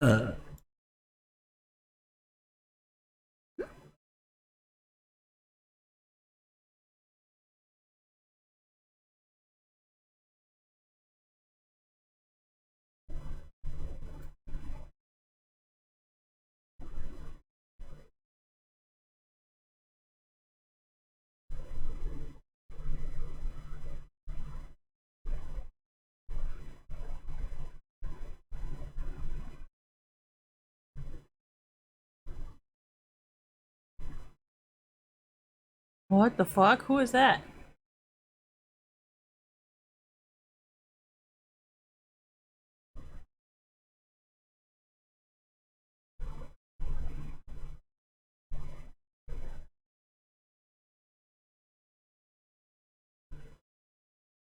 Uh, What the fuck? Who is that?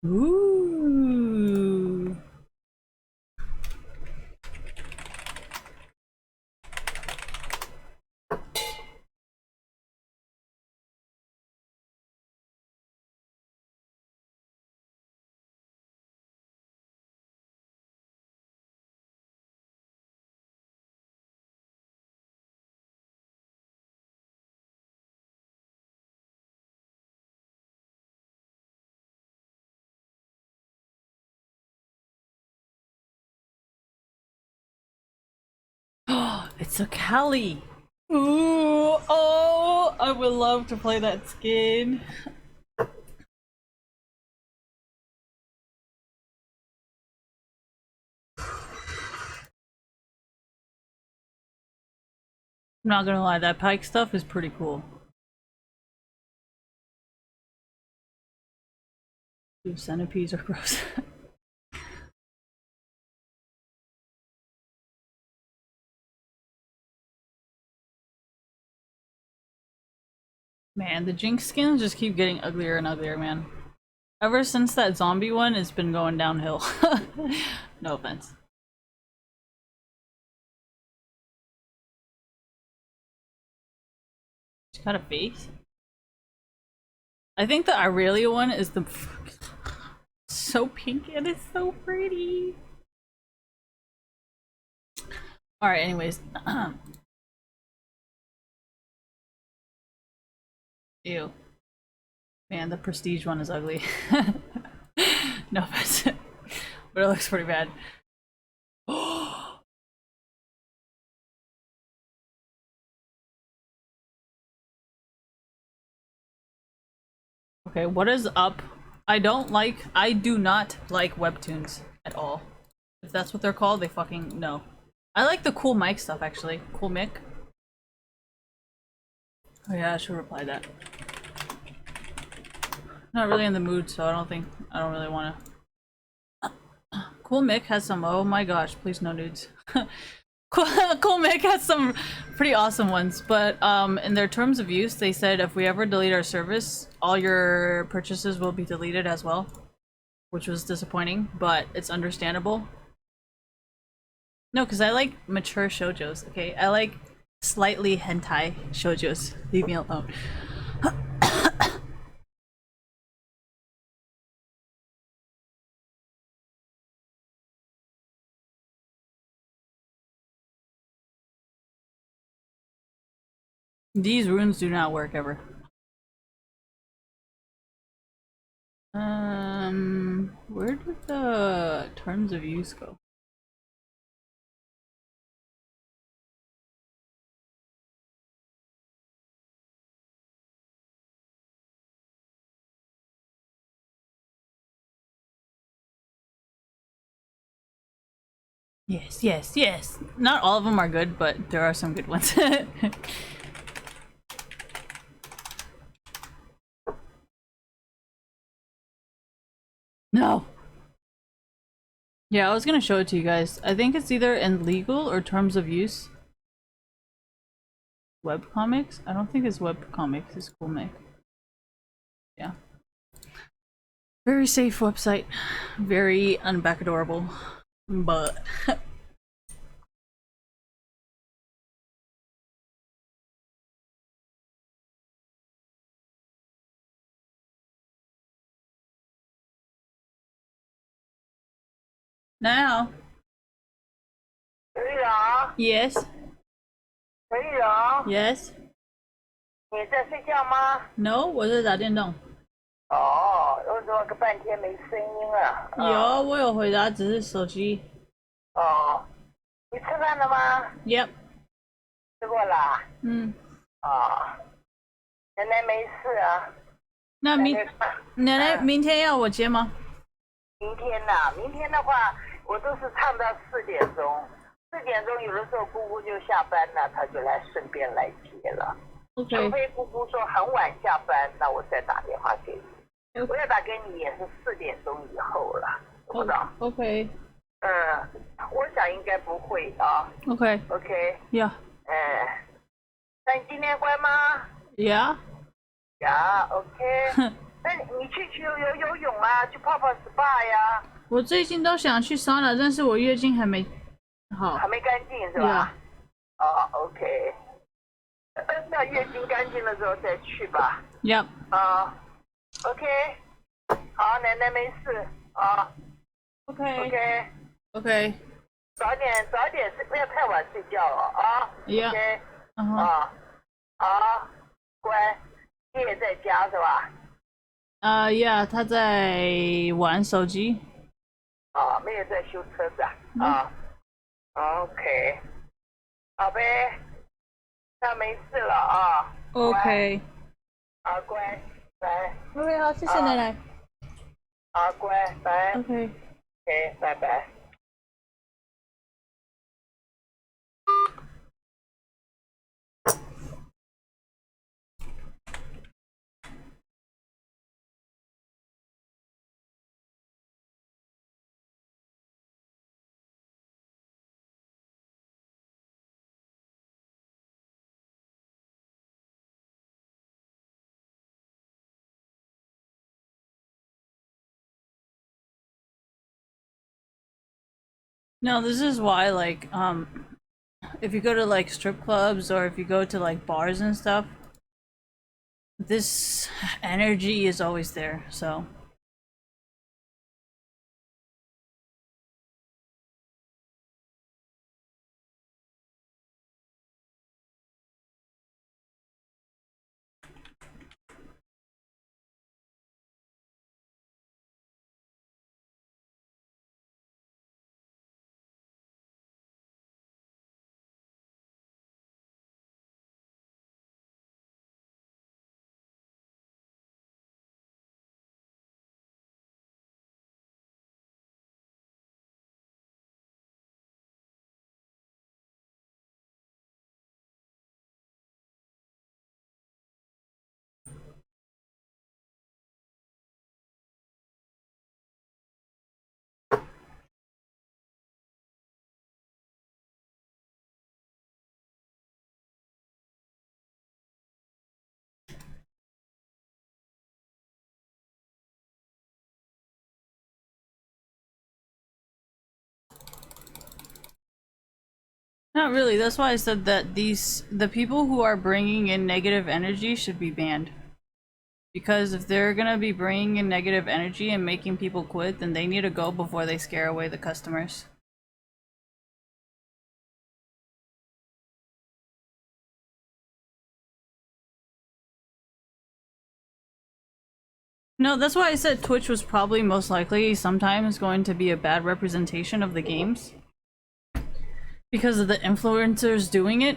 Ooh. It's a Callie. Ooh, oh, I would love to play that skin. I'm not gonna lie, that Pike stuff is pretty cool. Ooh, centipedes are gross. Man, the Jinx skins just keep getting uglier and uglier, man. Ever since that zombie one, it's been going downhill. No offense. She's got a face? I think the Irelia one is the so pink and it's so pretty. Alright, anyways. Ew. Man, the prestige one is ugly. No offense. But it looks pretty bad. Okay, what is up? I do not like webtoons at all. If that's what they're called, they fucking no. I like the cool Mike stuff actually. Cool Mick. Oh yeah, I should reply that. Not really in the mood, so I don't really wanna. Cool Mick has some, oh my gosh, please no nudes. Cool Mick has some pretty awesome ones, but in their terms of use, they said if we ever delete our service, all your purchases will be deleted as well, which was disappointing, but it's understandable. No, because I like mature shoujos, okay? I like slightly hentai shoujos. Leave me alone. These runes do not work ever. Where did the terms of use go? Yes, yes, yes. Not all of them are good, but there are some good ones. No. Yeah, I was gonna show it to you guys. I think it's either in legal or terms of use. Webcomics? I don't think it's webcomics, it's Coolmake. Yeah. Very safe website. Very unbackadorable. But now Yeah. Yes. 可以哦。 Yes. 你在睡觉吗？ No，我在打电动。哦，为什么个半天没声音啊？有，我有回答，只是手机。哦，你吃饭了吗？ Yep。吃过啦。嗯，啊，奶奶没事啊。那奶奶明天要我接吗？明天呐、明天的话，我都是唱到4点钟。4点钟有的时候姑姑就下班了，她就来顺便来接了。除 OK。非姑姑说很晚下班，那我再打电话给你。我要打给你也是4点钟以后了，懂不懂？ OK。我想应该不会啊。OK。 OK。 Yeah。那你今天乖吗？ Yeah。呀 OK。那你去游泳啊，去泡 SPA 呀？我最近都想去桑拿，但是我月经还没好。还没干净是吧？OK。那月经干净的时候再去吧。Yep。OK。好，奶奶没事啊。OK。 OK。 OK。早点睡，不要太晚睡觉了啊。Yeah。 OK。嗯哼。好，乖。你也在家是吧？Yeah， 他在玩手机。没有在修车子啊。OK。好呗，那没事了啊。OK。乖，拜。 OK， 好，谢谢奶奶。乖，拜。 OK。 OK， 拜拜。No, this is why, like, if you go to like strip clubs or if you go to like bars and stuff, this energy is always there, so. Not really. That's why I said that the people who are bringing in negative energy should be banned. Because if they're gonna be bringing in negative energy and making people quit, then they need to go before they scare away the customers. No, that's why I said Twitch was probably most likely sometimes going to be a bad representation of the games. Because of the influencers doing it,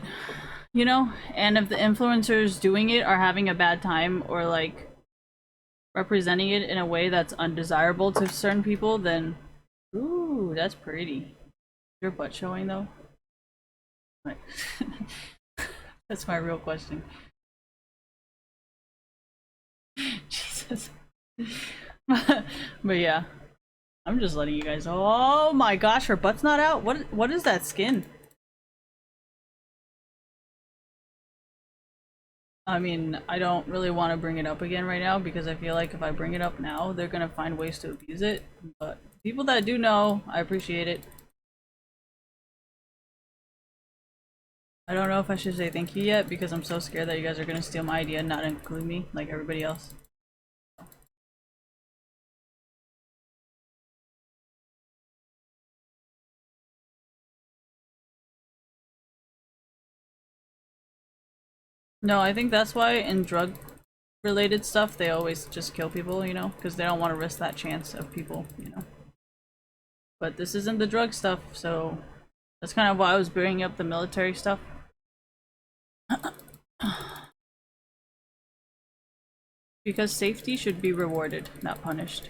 you know? And if the influencers doing it are having a bad time or like representing it in a way that's undesirable to certain people, then ooh, that's pretty. Your butt showing though? Right. That's my real question. Jesus. But yeah, I'm just letting you guys know. Oh my gosh, her butt's not out. What is that skin? I mean, I don't really want to bring it up again right now because I feel like if I bring it up now, they're gonna find ways to abuse it. But people that do know, I appreciate it. I don't know if I should say thank you yet because I'm so scared that you guys are gonna steal my idea and not include me like everybody else. No, I think that's why in drug related stuff they always just kill people, you know, because they don't want to risk that chance of people, you know. But this isn't the drug stuff, so that's kind of why I was bringing up the military stuff. Because safety should be rewarded, not punished.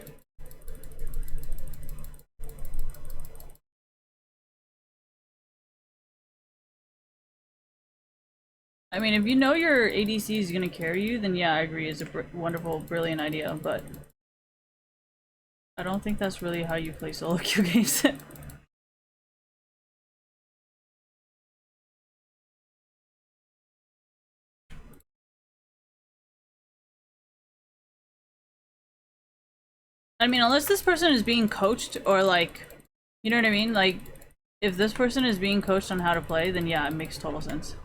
I mean, if you know your ADC is gonna carry you, then yeah, I agree, it's a wonderful, brilliant idea, but I don't think that's really how you play solo queue games. I mean, unless this person is being coached or like, you know what I mean? Like, if this person is being coached on how to play, then yeah, it makes total sense.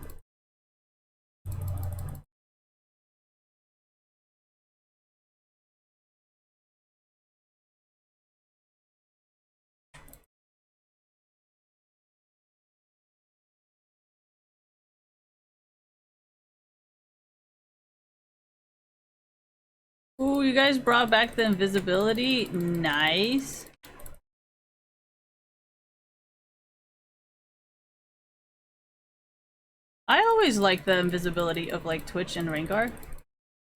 Ooh, you guys brought back the invisibility. Nice. I always liked the invisibility of like Twitch and Rengar.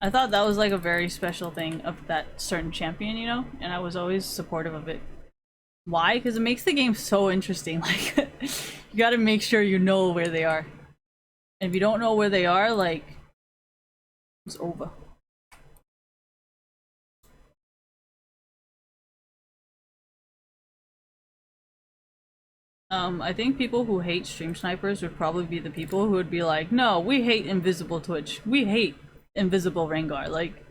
I thought that was like a very special thing of that certain champion, you know? And I was always supportive of it. Why? Because it makes the game so interesting. Like, you gotta make sure you know where they are. And if you don't know where they are, like, it's over. I think people who hate stream snipers would probably be the people who would be like, no, we hate invisible Twitch. We hate invisible Rengar. Like,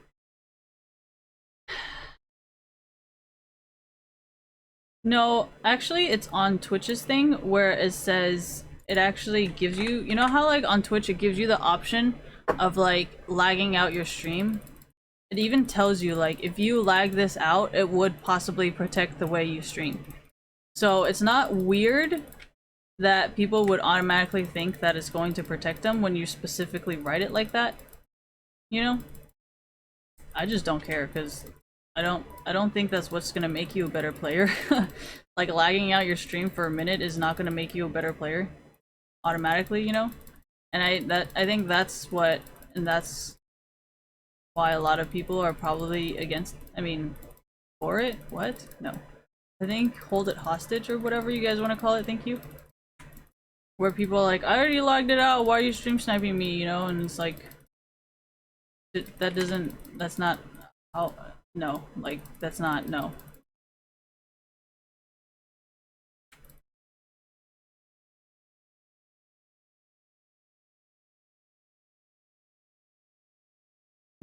no, actually, it's on Twitch's thing where it says it actually gives you, you know how like on Twitch it gives you the option of like lagging out your stream? It even tells you like if you lag this out, it would possibly protect the way you stream. So it's not weird that people would automatically think that it's going to protect them when you specifically write it like that. You know? I just don't care because I don't think that's what's gonna make you a better player. Like lagging out your stream for a minute is not gonna make you a better player automatically, you know? And I think that's what, and that's why a lot of people are probably against, I mean, for it? What? No. I think hold it hostage or whatever you guys want to call it, thank you. Where people are like, I already logged it out, why are you stream sniping me, you know? And it's like, that doesn't, that's not how, no, like, that's not, no.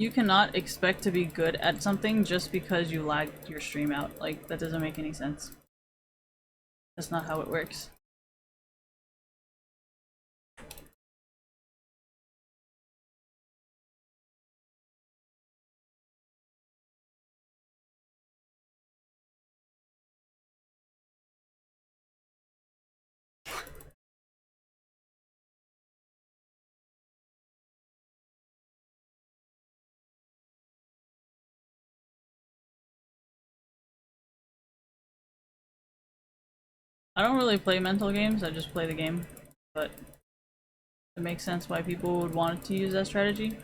You cannot expect to be good at something just because you lagged your stream out. Like, that doesn't make any sense. That's not how it works. I don't really play mental games, I just play the game. But it makes sense why people would want to use that strategy.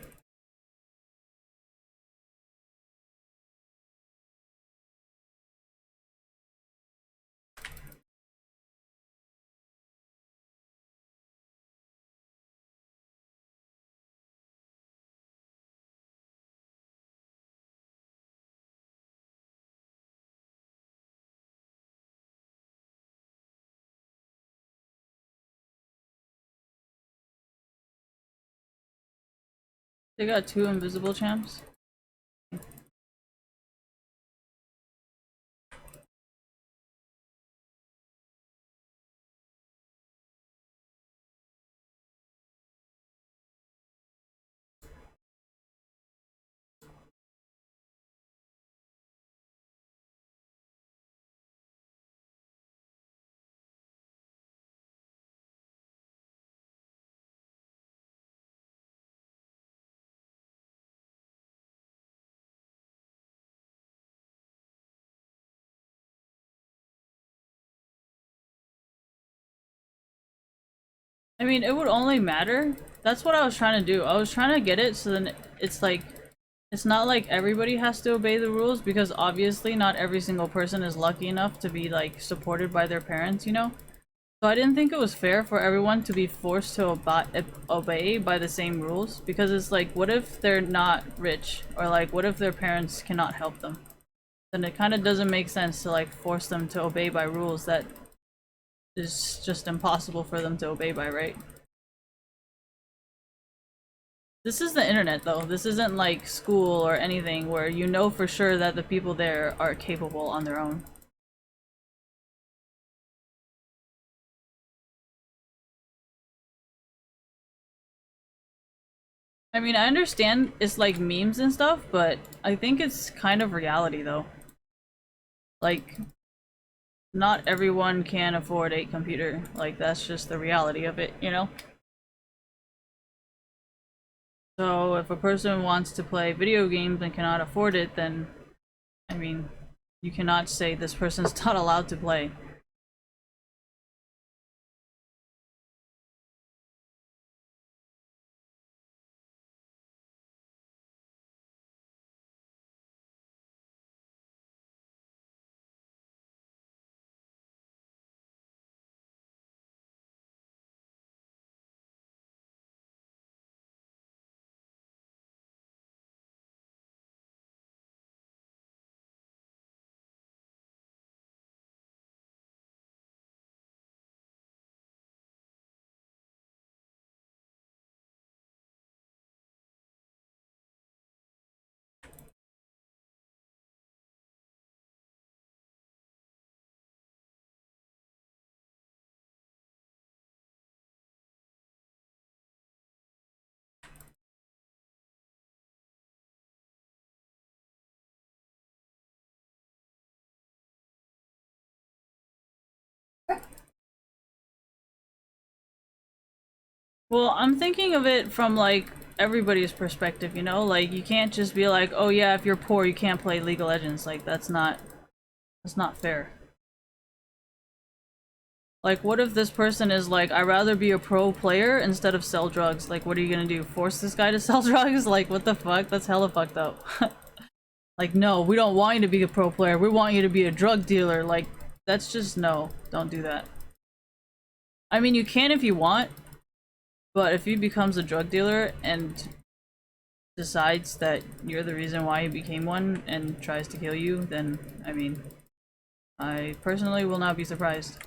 They got 2 invisible champs. I mean, it would only matter. That's what I was trying to do. I was trying to get it so then it's like, it's not like everybody has to obey the rules, because obviously not every single person is lucky enough to be like supported by their parents, you know? So I didn't think it was fair for everyone to be forced to obey by the same rules, because it's like, what if they're not rich? Or like, what if their parents cannot help them? Then it kind of doesn't make sense to like force them to obey by rules that is just impossible for them to obey by, right? This is the internet though. This isn't like school or anything where you know for sure that the people there are capable on their own. I mean, I understand it's like memes and stuff, but I think it's kind of reality though. Like, not everyone can afford a computer. Like, that's just the reality of it, you know? So if a person wants to play video games and cannot afford it, then, I mean, you cannot say this person's not allowed to play. Well, I'm thinking of it from like everybody's perspective, you know? Like, you can't just be like, oh yeah, if you're poor you can't play League of Legends. Like, that's not fair. Like, what if this person is like, I'd rather be a pro player instead of sell drugs? Like, what are you gonna do? Force this guy to sell drugs? Like, what the fuck? That's hella fucked up. Like, no, we don't want you to be a pro player. We want you to be a drug dealer. Like, that's just, no. Don't do that. I mean, you can if you want, but if he becomes a drug dealer and decides that you're the reason why he became one and tries to kill you, then, I mean, I personally will not be surprised.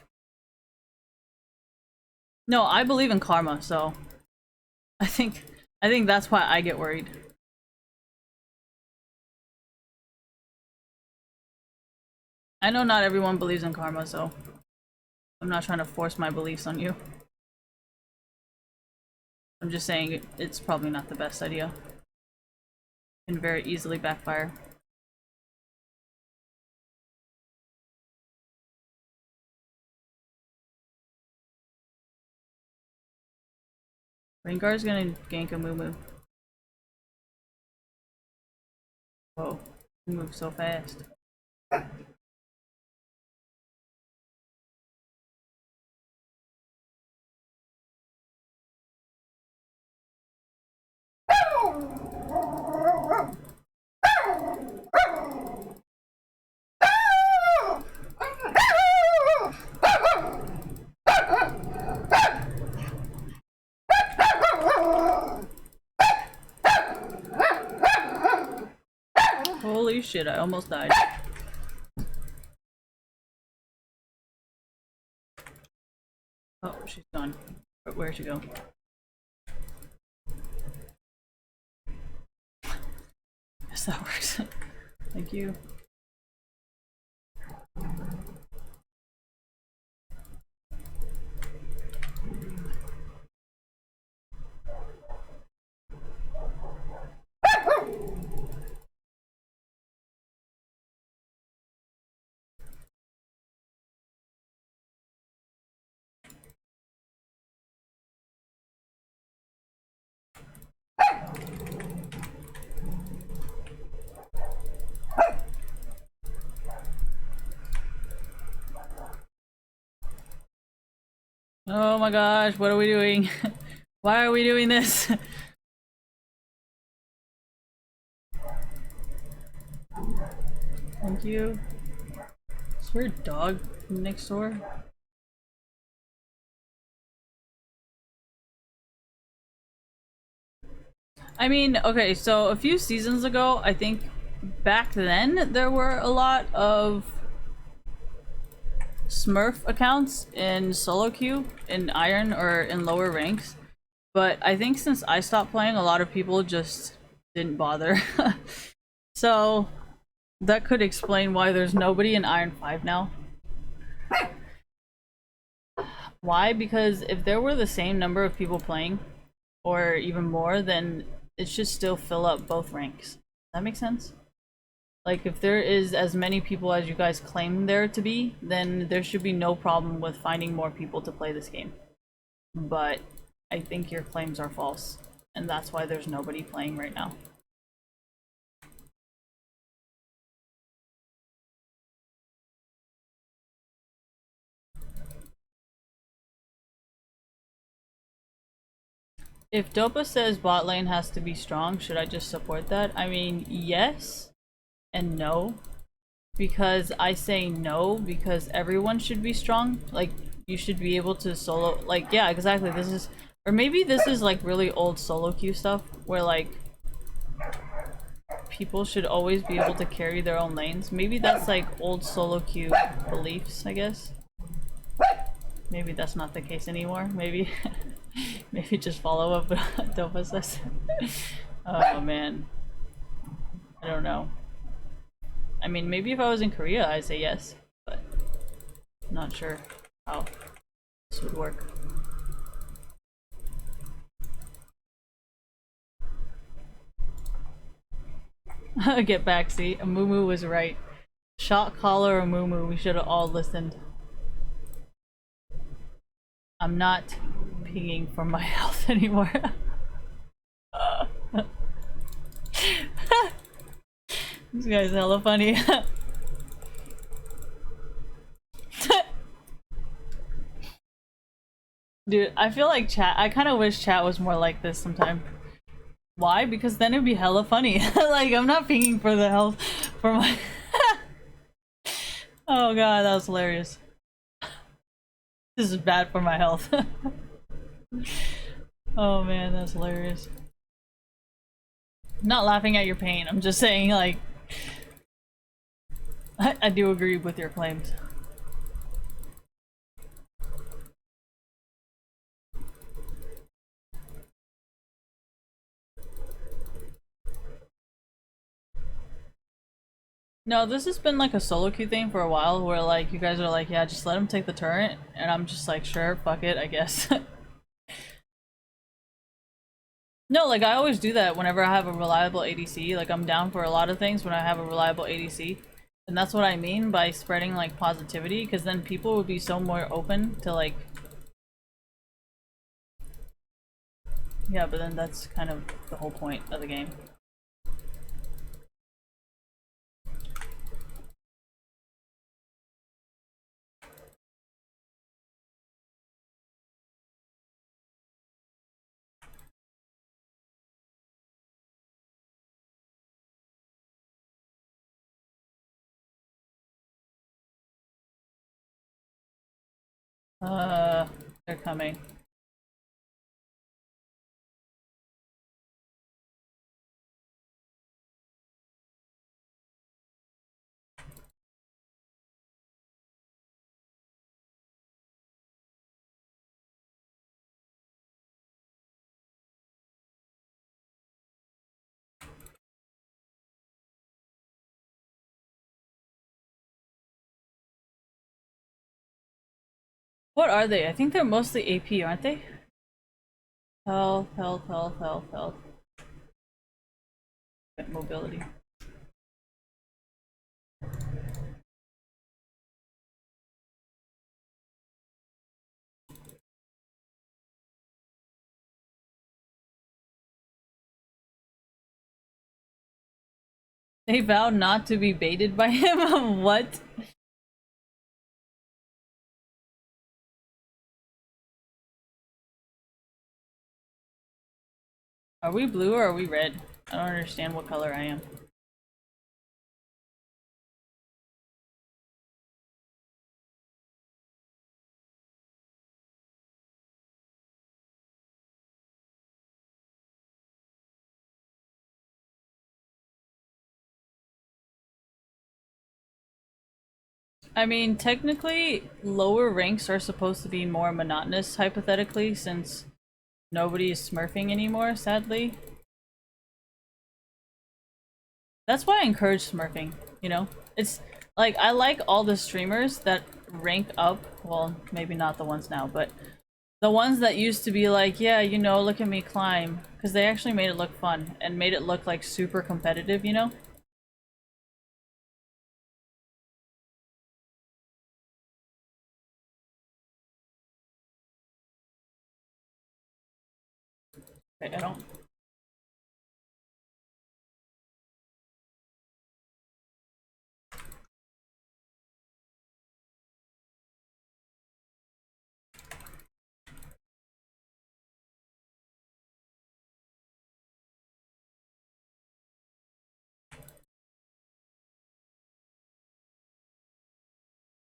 No, I believe in karma, so I think that's why I get worried. I know not everyone believes in karma, so I'm not trying to force my beliefs on you. I'm just saying it's probably not the best idea. It can very easily backfire. Rengar's gonna gank a Moo. Whoa, he moves so fast. Holy shit, I almost died. Oh, she's gone. Where'd she go? Yes, that works. Thank you. Oh my gosh, what are we doing? Why are we doing this? Thank you. Is there a dog next door? I mean, okay, so a few seasons ago, I think back then there were a lot of Smurf accounts in solo queue, in iron, or in lower ranks. But I think since I stopped playing, a lot of people just didn't bother. So that could explain why there's nobody in Iron 5 now. Why? Because if there were the same number of people playing, or even more, then it should still fill up both ranks. Does that make sense? Like, if there is as many people as you guys claim there to be, then there should be no problem with finding more people to play this game. But I think your claims are false, and that's why there's nobody playing right now. If Dopa says bot lane has to be strong, should I just support that? I mean, yes and no. Because I say no, because everyone should be strong. Like, you should be able to solo, like, yeah, exactly. This is, or maybe this is like really old solo queue stuff, where like, people should always be able to carry their own lanes. Maybe that's like old solo queue beliefs, I guess. Maybe that's not the case anymore. Maybe, maybe just follow up Dopa says. Oh man. I don't know. I mean, maybe if I was in Korea, I'd say yes, but I'm not sure how this would work. Get back, see? Amumu was right. Shot caller Amumu, we should have all listened. I'm not pinging for my health anymore. This guy's hella funny. Dude, I feel like chat, I kind of wish chat was more like this sometime. Why? Because then it'd be hella funny. Like, I'm not pinging for the health for my... Oh god, that was hilarious. This is bad for my health. Oh man, that's hilarious. I'm not laughing at your pain, I'm just saying, like... I do agree with your claims. No, this has been like a solo queue thing for a while, where like you guys are like, yeah, just let him take the turret, and I'm just like, sure, fuck it, I guess. No, like I always do that whenever I have a reliable ADC. Like I'm down for a lot of things when I have a reliable ADC. And that's what I mean by spreading like positivity, because then people would be so more open to like... Yeah, but then that's kind of the whole point of the game. They're coming. What are they? I think they're mostly AP, aren't they? Health, health, health, health, health. Mobility. They vowed not to be baited by him? What? Are we blue or are we red? I don't understand what color I am. I mean, technically, lower ranks are supposed to be more monotonous, hypothetically, since nobody is smurfing anymore, sadly. That's why I encourage smurfing, you know? It's like, I like all the streamers that rank up, well, maybe not the ones now, but the ones that used to be like, yeah, you know, look at me climb, because they actually made it look fun and made it look like super competitive, you know? Wait, I don't.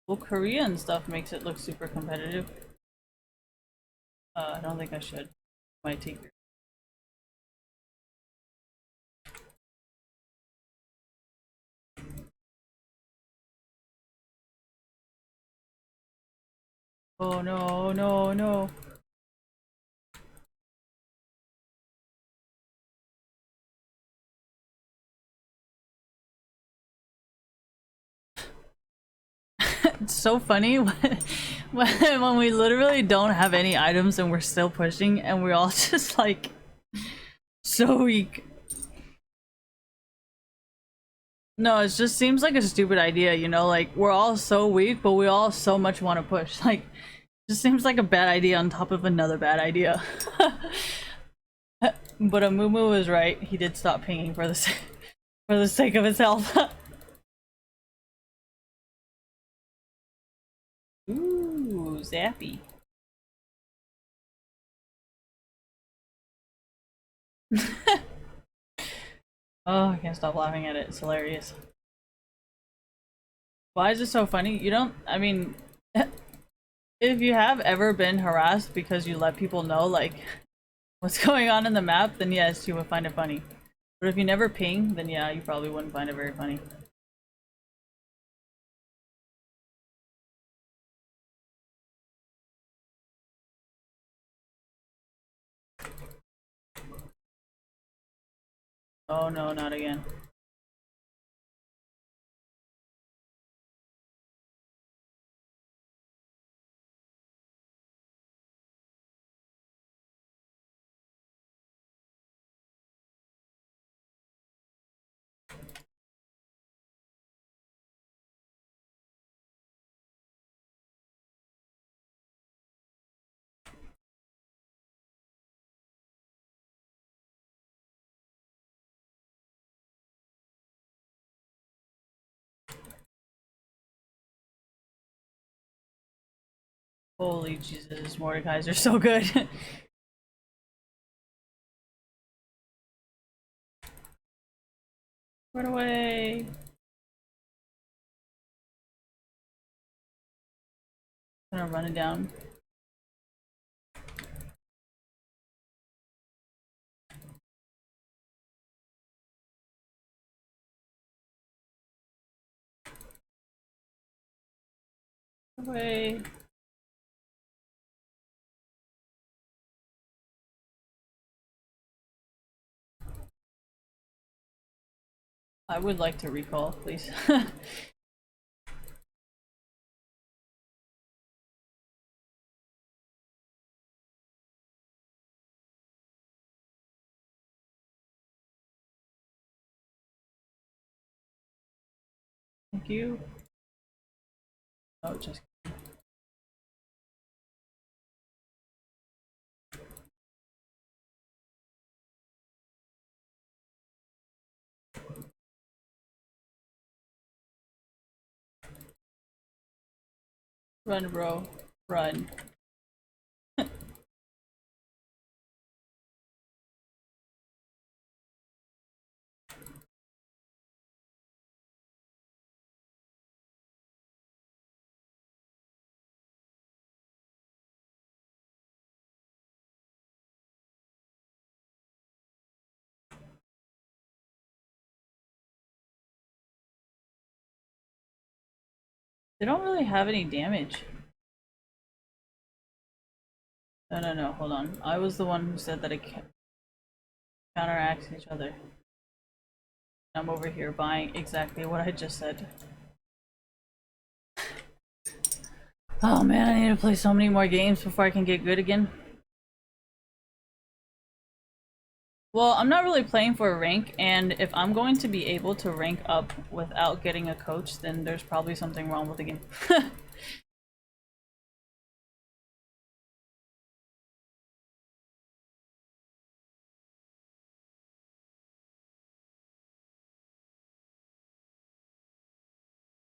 Well, Korea and stuff makes it look super competitive. I don't think I should. Might take your. Oh no, no, no. It's so funny when we literally don't have any items and we're still pushing and we're all just like so weak. No, it just seems like a stupid idea, you know? Like, we're all so weak, but we all so much want to push. Like, it just seems like a bad idea on top of another bad idea. But Amumu was right. He did stop pinging for for the sake of his health. Ooh, Zappy. Oh, I can't stop laughing at it. It's hilarious. Why is it so funny? You don't, I mean, if you have ever been harassed because you let people know, like, what's going on in the map, then yes, you would find it funny. But if you never ping, then yeah, you probably wouldn't find it very funny. Oh no, not again. Holy Jesus, Mordecai's are so good. Run away. I'm gonna run it down. Away. I would like to recall, please. Thank you. Oh, just run, bro. Run. They don't really have any damage. No, hold on. I was the one who said that it counteracts each other. I'm over here buying exactly what I just said. Oh man, I need to play so many more games before I can get good again. Well, I'm not really playing for a rank, and if I'm going to be able to rank up without getting a coach, then there's probably something wrong with the game.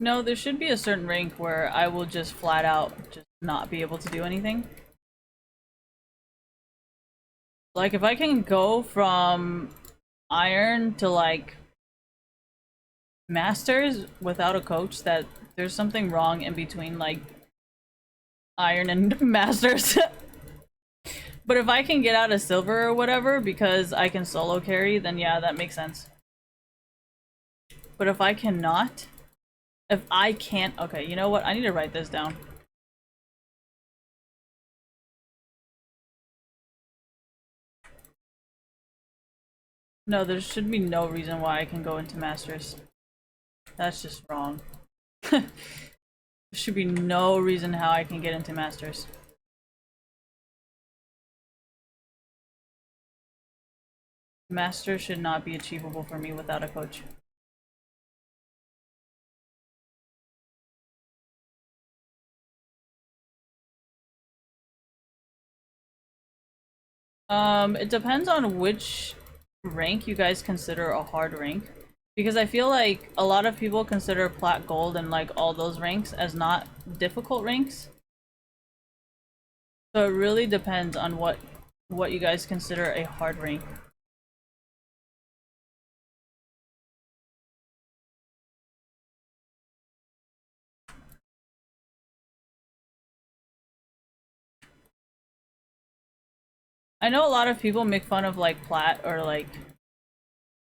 No, there should be a certain rank where I will just flat out just not be able to do anything. Like, if I can go from Iron to, like, Masters without a coach, that there's something wrong in between, like, Iron and Masters. But if I can get out of Silver or whatever because I can solo carry, then yeah, that makes sense. But if I cannot... If I can't... Okay, you know what? I need to write this down. No, there should be no reason why I can go into Masters. That's just wrong. There should be no reason how I can get into Masters. Masters should not be achievable for me without a coach. It depends on which rank you guys consider a hard rank. Because I feel like a lot of people consider Plat Gold and like all those ranks as not difficult ranks. So it really depends on what you guys consider a hard rank. I know a lot of people make fun of like Plat or like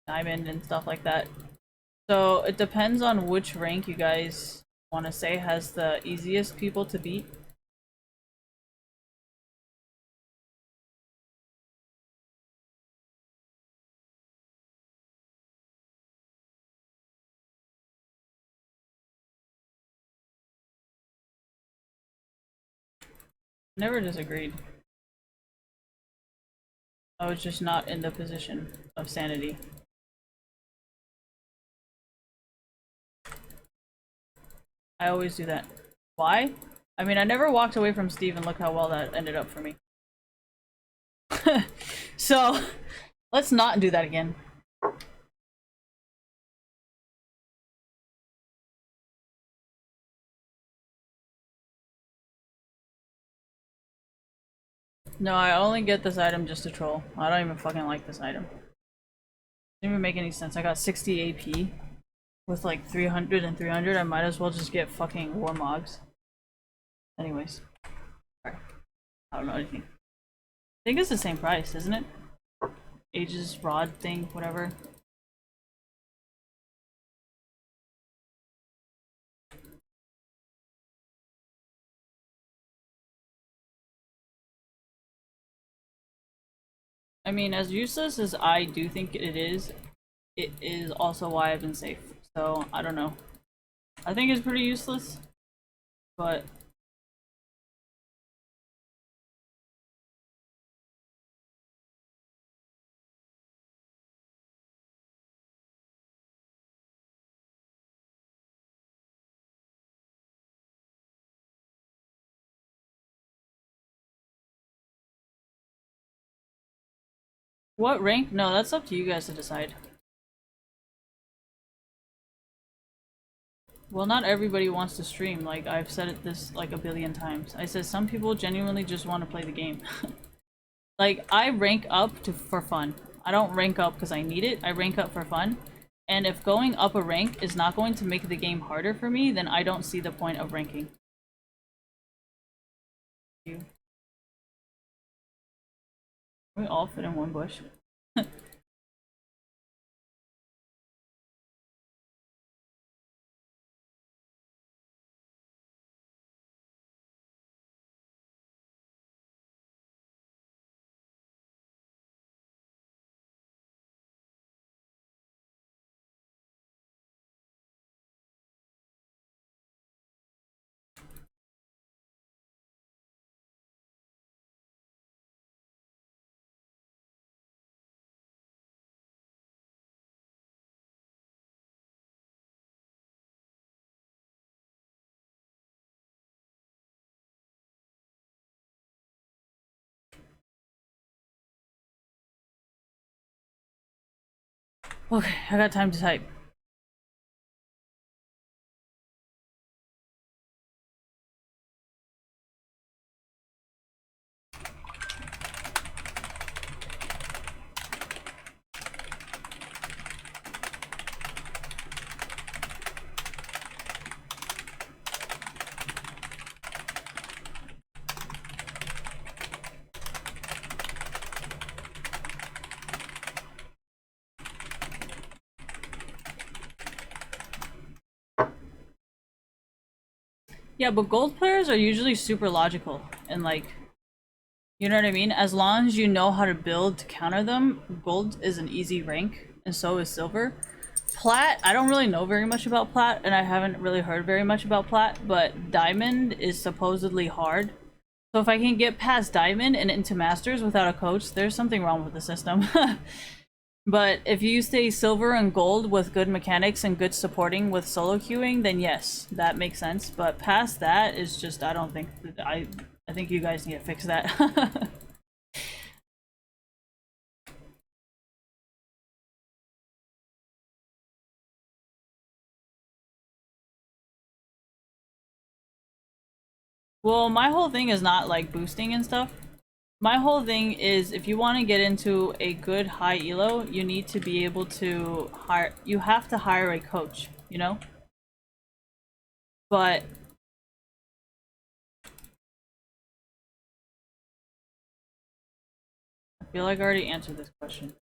Diamond and stuff like that. So it depends on which rank you guys want to say has the easiest people to beat. Never disagreed. I was just not in the position of sanity. I always do that. Why? I mean, I never walked away from Steve and look how well that ended up for me. So, let's not do that again. No, I only get this item just to troll. I don't even fucking like this item. Didn't even make any sense. I got 60 AP with like 300 and 300. I might as well just get fucking Warmogs. Anyways. Sorry. I don't know anything. I think it's the same price, isn't it? Aegis, Rod thing, whatever. I mean, as useless as I do think it is also why I've been safe. So, I don't know. I think it's pretty useless, but... What rank? No, that's up to you guys to decide. Well, not everybody wants to stream. Like, I've said it this like a billion times. I said some people genuinely just want to play the game. Like, I rank up for fun. I don't rank up because I need it. I rank up for fun. And if going up a rank is not going to make the game harder for me, then I don't see the point of ranking. We all fit in one bush. Okay, I got time to type. Yeah, but gold players are usually super logical and like, you know what I mean? As long as you know how to build to counter them, gold is an easy rank, and so is silver. Plat, I don't really know very much about plat, and I haven't really heard very much about plat, but diamond is supposedly hard. So if I can get past diamond and into masters without a coach, there's something wrong with the system. But if you stay silver and gold with good mechanics and good supporting with solo queuing, then yes, that makes sense. But past that is just, I don't think, I think you guys need to fix that. Well, my whole thing is not like boosting and stuff. My whole thing is if you want to get into a good high elo, you need to be able to hire, you have to hire a coach, you know? But I feel like I already answered this question.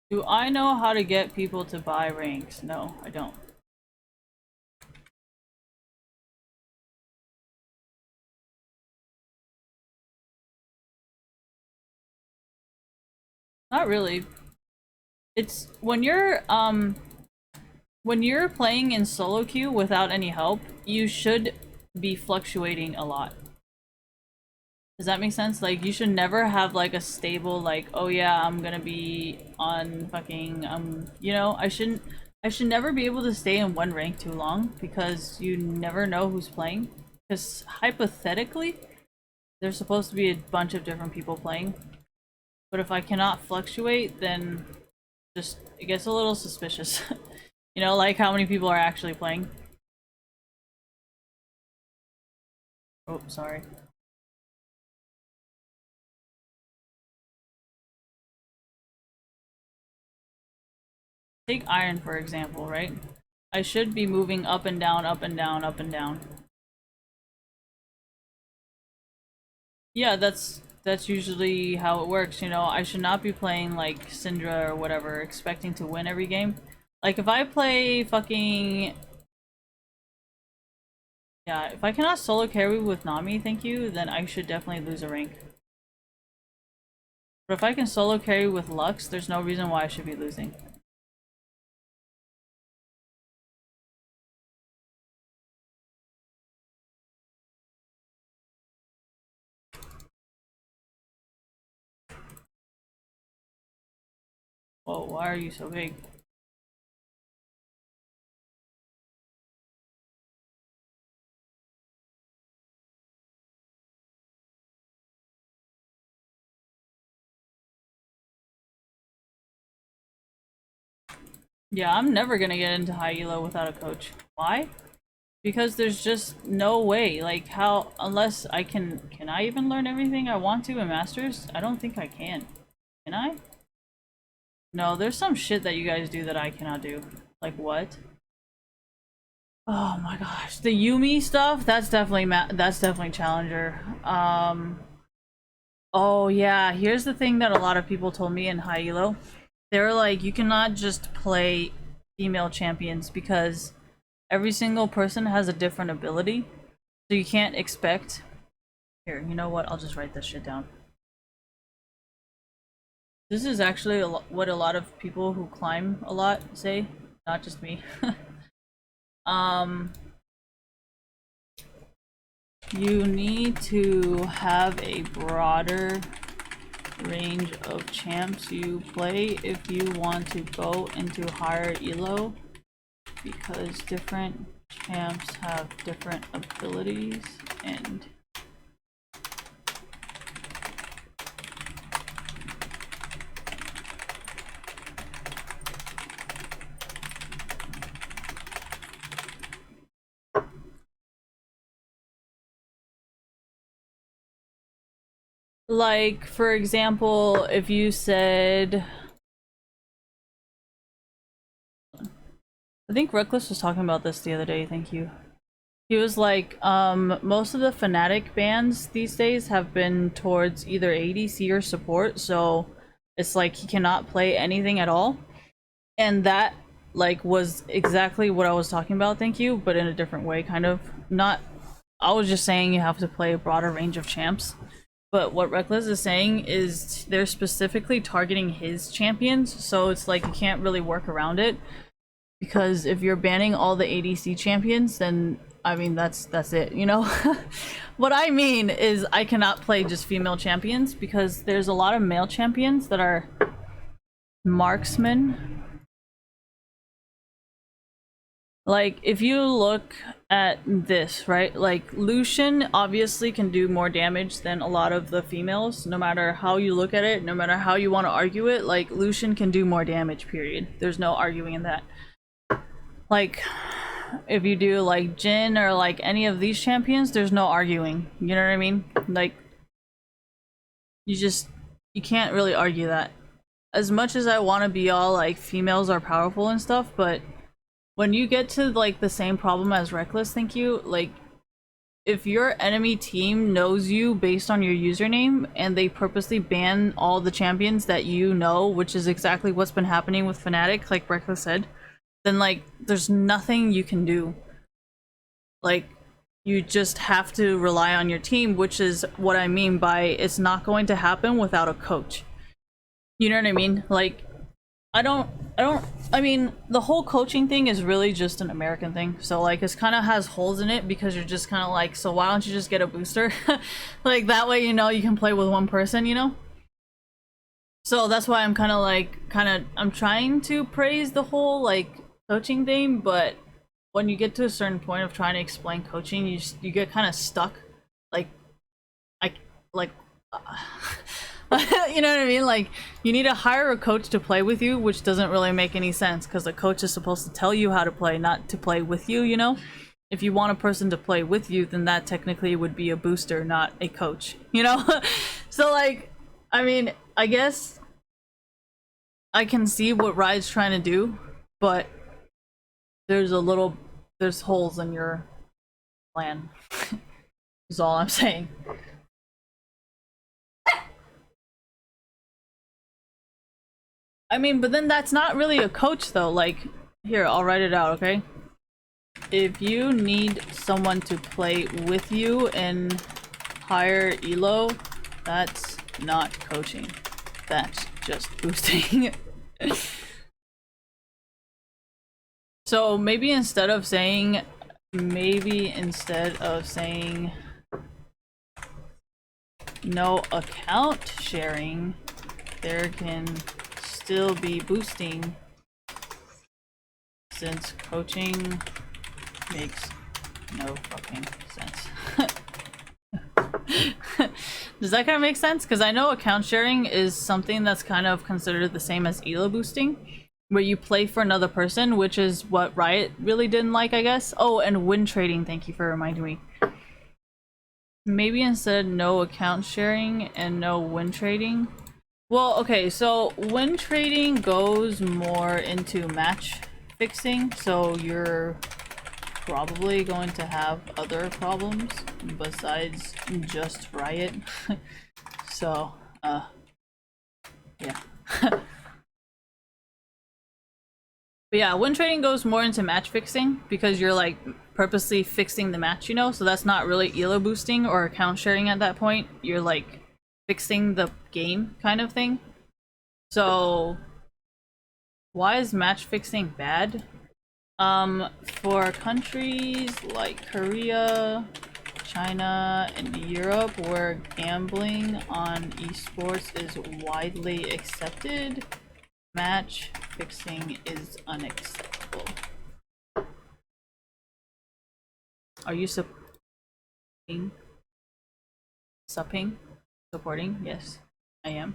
Do I know how to get people to buy ranks? No, I don't. Not really. It's when you're playing in solo queue without any help, you should be fluctuating a lot. Does that make sense? Like, you should never have like a stable, like, oh yeah, I'm gonna be on fucking you know, I should never be able to stay in one rank too long because you never know who's playing. Because hypothetically, there's supposed to be a bunch of different people playing. But if I cannot fluctuate, then just it gets a little suspicious. You know, like how many people are actually playing. Oh, sorry. Take iron for example, right? I should be moving up and down, up and down, up and down. Yeah, that's usually how it works, you know. I should not be playing like Syndra or whatever, expecting to win every game. Like if I play fucking yeah, if I cannot solo carry with Nami, thank you, then I should definitely lose a rank. But if I can solo carry with Lux, there's no reason why I should be losing. Whoa, why are you so big? Yeah, I'm never gonna get into high elo without a coach. Why? Because there's just no way. Like how, unless I can I even learn everything I want to in Masters? I don't think I can. Can I? No, there's some shit that you guys do that I cannot do. Like what? Oh my gosh, the Yumi stuff, that's definitely Challenger. Oh yeah, here's the thing that a lot of people told me in high elo. They're like, you cannot just play female champions because every single person has a different ability. So you can't expect... Here, you know what? I'll just write this shit down. This is actually what a lot of people who climb a lot say, not just me. You need to have a broader range of champs you play if you want to go into higher elo, because different champs have different abilities and like, for example, if you said, I think Reckless was talking about this the other day, thank you. He was like, most of the Fnatic bans these days have been towards either ADC or support, so it's like he cannot play anything at all. And that, like, was exactly what I was talking about, thank you, but in a different way, kind of. Not, I was just saying you have to play a broader range of champs. But what Reckless is saying is they're specifically targeting his champions, so it's like you can't really work around it. Because if you're banning all the ADC champions, then, I mean, that's it, you know? What I mean is I cannot play just female champions, because there's a lot of male champions that are marksmen. Like, if you look at this, right? Like, Lucian obviously can do more damage than a lot of the females, no matter how you look at it, no matter how you want to argue it. Like, Lucian can do more damage, period. There's no arguing in that. Like, if you do, like, Jhin or, like, any of these champions, there's no arguing. You know what I mean? Like, you can't really argue that. As much as I want to be all, like, females are powerful and stuff, but when you get to, like, the same problem as Reckless, thank you, like, if your enemy team knows you based on your username and they purposely ban all the champions that you know, which is exactly what's been happening with Fnatic, like Reckless said, then, like, there's nothing you can do. Like, you just have to rely on your team, which is what I mean by it's not going to happen without a coach. You know what I mean? Like, I mean, the whole coaching thing is really just an American thing. So, like, it kind of has holes in it because you're just kind of like, so why don't you just get a booster? Like, that way, you know, you can play with one person, you know? So that's why I'm kind of like, I'm trying to praise the whole, like, coaching thing, but when you get to a certain point of trying to explain coaching, you get kind of stuck. Like, you know what I mean? Like, you need to hire a coach to play with you, which doesn't really make any sense because the coach is supposed to tell you how to play, not to play with you, you know? If you want a person to play with you, then that technically would be a booster, not a coach, you know? So, like, I mean, I guess I can see what Riot's trying to do, but there's holes in your plan, is all I'm saying. I mean, but then that's not really a coach though. Like, here, I'll write it out, okay? If you need someone to play with you in higher elo, that's not coaching. That's just boosting. So maybe instead of saying no account sharing, there can still be boosting, since coaching makes no fucking sense. Does that kind of make sense? Because I know account sharing is something that's kind of considered the same as elo boosting, where you play for another person, which is what Riot really didn't like, I guess. Oh, and win trading, thank you for reminding me. Maybe instead no account sharing and no win trading. Well, okay, so win trading goes more into match fixing, so you're probably going to have other problems besides just Riot. So, yeah. But yeah, win trading goes more into match fixing because you're like purposely fixing the match, you know? So that's not really elo boosting or account sharing at that point. You're like fixing the game kind of thing. So why is match fixing bad? For countries like Korea, China and Europe where gambling on esports is widely accepted. Match fixing is unacceptable. Are you supporting? Supporting? Yes, I am.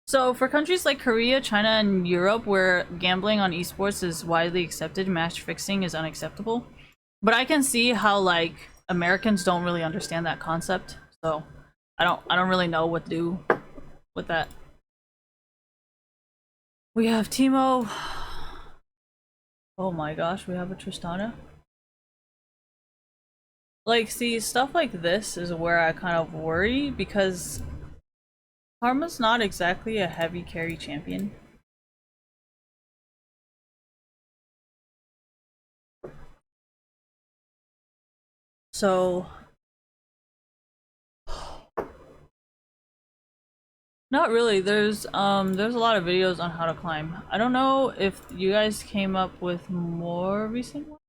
So for countries like Korea, China, and Europe where gambling on esports is widely accepted, match fixing is unacceptable. But I can see how like Americans don't really understand that concept. So I don't really know what to do with that. We have Teemo. Oh my gosh, we have a Tristana. Like, see, stuff like this is where I kind of worry because Karma's not exactly a heavy carry champion. So not really. There's a lot of videos on how to climb. I don't know if you guys came up with more recent ones.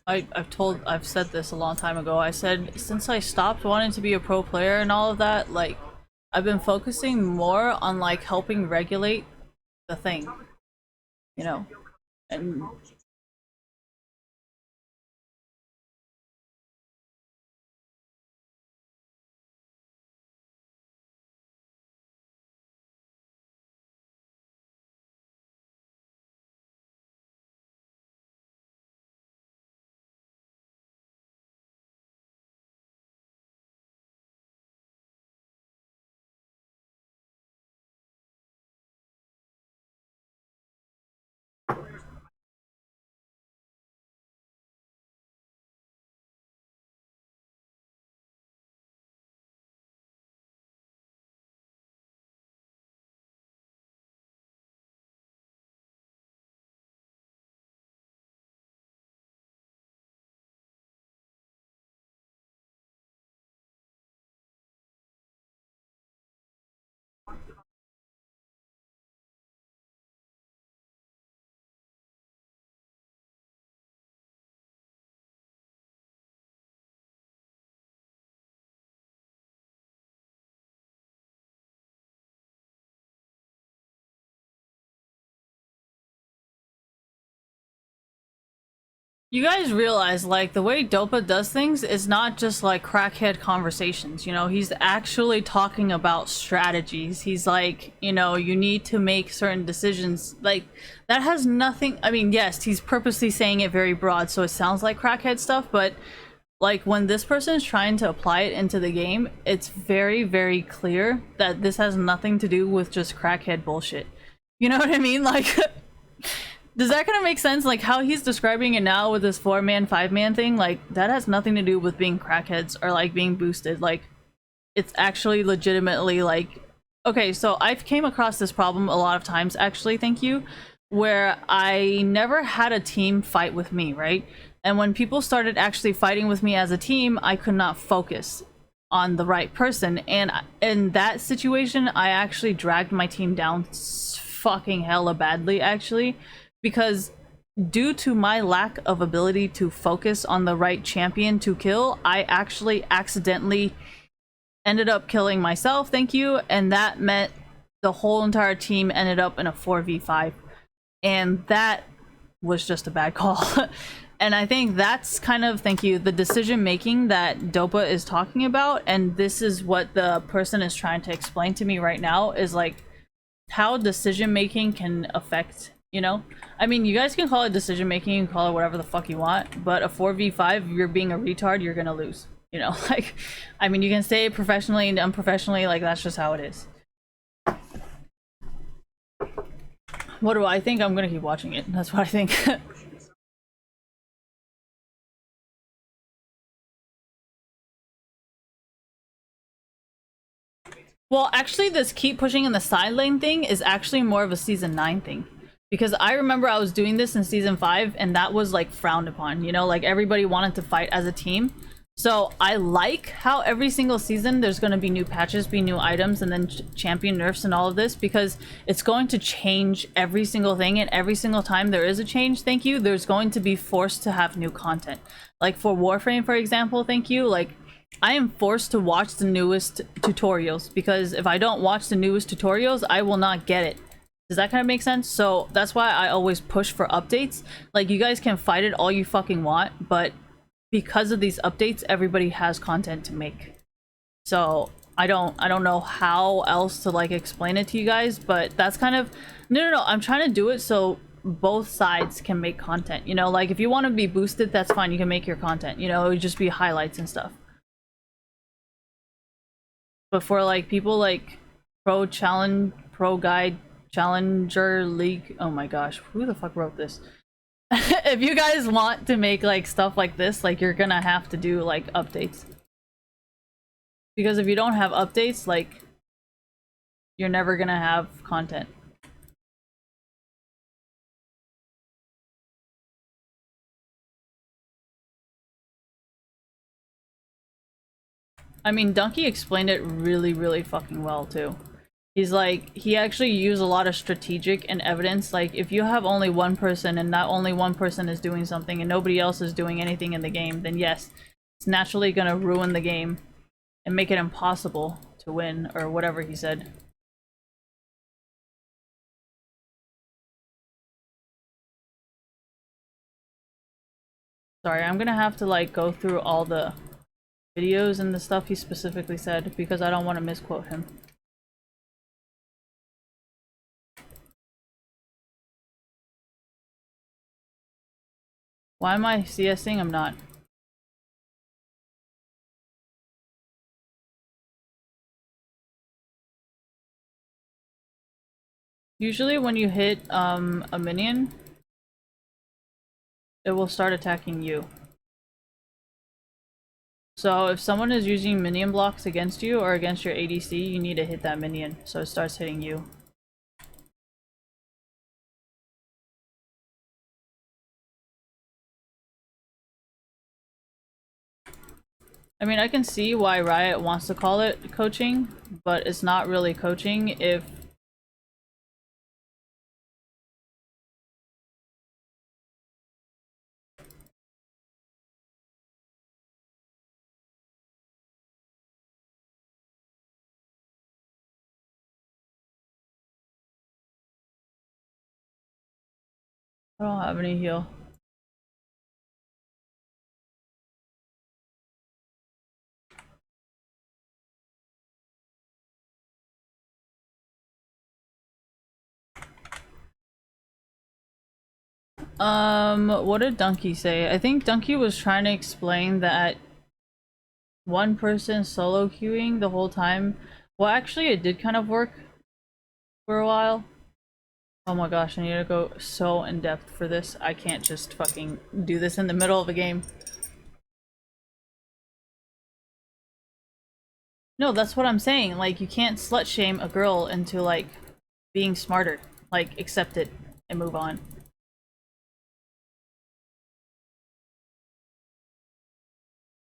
I've said this a long time ago. I said since I stopped wanting to be a pro player and all of that, like I've been focusing more on like helping regulate the thing, you know, and you guys realize, like, the way Dopa does things is not just like crackhead conversations, you know, he's actually talking about strategies. He's like, you know, you need to make certain decisions. Like, that has nothing, I mean, yes, he's purposely saying it very broad, so it sounds like crackhead stuff, but like when this person is trying to apply it into the game, it's very, very clear that this has nothing to do with just crackhead bullshit. You know what I mean? Like, does that kind of make sense? Like how he's describing it now with this 4-man, 5-man thing, like that has nothing to do with being crackheads or like being boosted. Like it's actually legitimately like, okay, so I've came across this problem a lot of times actually, thank you, where I never had a team fight with me, right? And when people started actually fighting with me as a team, I could not focus on the right person. And in that situation, I actually dragged my team down fucking hella badly actually, because due to my lack of ability to focus on the right champion to kill, I actually accidentally ended up killing myself, thank you, and that meant the whole entire team ended up in a 4v5, and that was just a bad call. And I think that's kind of, thank you, the decision making that Dopa is talking about, and this is what the person is trying to explain to me right now, is like how decision making can affect, you know, I mean, you guys can call it decision making, you can call it whatever the fuck you want, but a 4v5, you're being a retard, you're gonna lose. You know, like, I mean, you can say it professionally and unprofessionally, like, that's just how it is. What do I think? I'm gonna keep watching it. That's what I think. Well, actually, this keep pushing in the side lane thing is actually more of a season 9 thing. Because I remember I was doing this in season 5 and that was like frowned upon, you know, like everybody wanted to fight as a team. So I like how every single season there's going to be new patches, be new items, and then champion nerfs and all of this, because it's going to change every single thing, and every single time there is a change, thank you, there's going to be forced to have new content. Like for Warframe, for example, thank you, like I am forced to watch the newest tutorials, because if I don't watch the newest tutorials, I will not get it. Does that kind of make sense? So that's why I always push for updates. Like, you guys can fight it all you fucking want, but because of these updates, everybody has content to make. So I don't know how else to like explain it to you guys, but that's kind of no, I'm trying to do it so both sides can make content. You know, like if you want to be boosted, that's fine, you can make your content, you know, it would just be highlights and stuff. But for like people like Pro Guide Challenger League, oh my gosh, who the fuck wrote this? If you guys want to make like stuff like this, like you're gonna have to do like updates. Because if you don't have updates, like you're never gonna have content. I mean, Donkey explained it really, really fucking well too. He's like, he actually used a lot of strategic and evidence. Like, if you have only one person and not only one person is doing something and nobody else is doing anything in the game, then yes, it's naturally gonna ruin the game and make it impossible to win, or whatever he said. Sorry, I'm gonna have to like go through all the videos and the stuff he specifically said because I don't want to misquote him. Why am I CSing? I'm not. Usually when you hit a minion, it will start attacking you. So if someone is using minion blocks against you or against your ADC, you need to hit that minion so it starts hitting you. I mean, I can see why Riot wants to call it coaching, but it's not really coaching if I don't have any heal. What did Donkey say? I think Donkey was trying to explain that one person solo queuing the whole time. Well, actually, it did kind of work for a while. Oh my gosh, I need to go so in depth for this. I can't just fucking do this in the middle of a game. No, that's what I'm saying. Like, you can't slut shame a girl into like being smarter. Like, accept it and move on.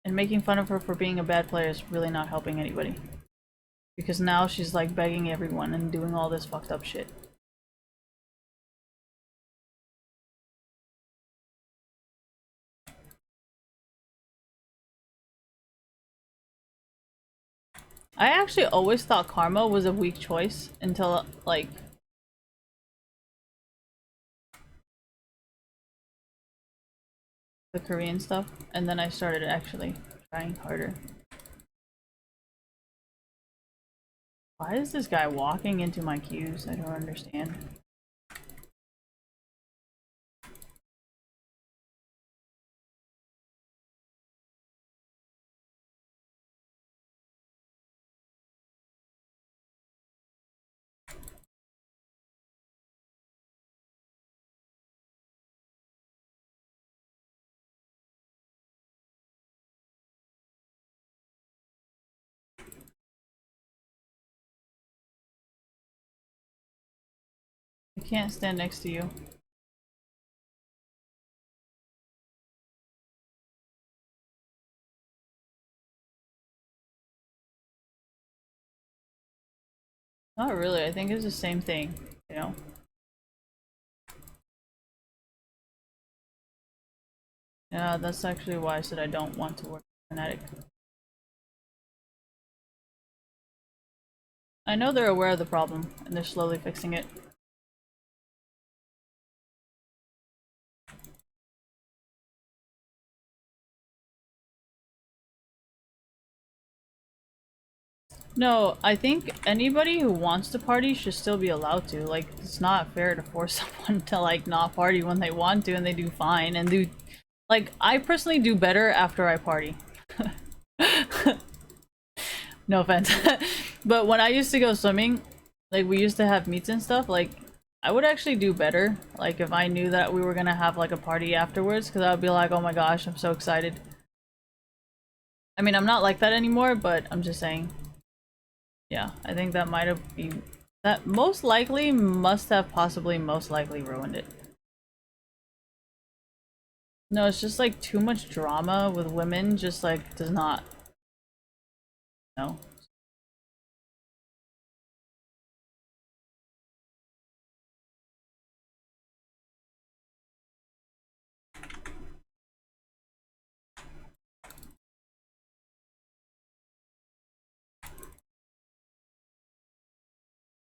And making fun of her for being a bad player is really not helping anybody. Because now she's like begging everyone and doing all this fucked up shit. I actually always thought Karma was a weak choice until like the Korean stuff, and then I started actually trying harder. Why is this guy walking into my queues? I don't understand. can't stand next to you. Not really, I think it's the same thing, you know? Yeah, that's actually why I said I don't want to work with Fnatic. I know they're aware of the problem, and they're slowly fixing it. No, I think anybody who wants to party should still be allowed to. Like, it's not fair to force someone to, like, not party when they want to and they do fine and do... Like, I personally do better after I party. No offense. But when I used to go swimming, like, we used to have meets and stuff, like, I would actually do better, like, if I knew that we were gonna have, like, a party afterwards, because I would be like, oh my gosh, I'm so excited. I mean, I'm not like that anymore, but I'm just saying. Yeah, I think that might have been... That most likely must have possibly most likely ruined it. No, it's just like too much drama with women just like does not... No.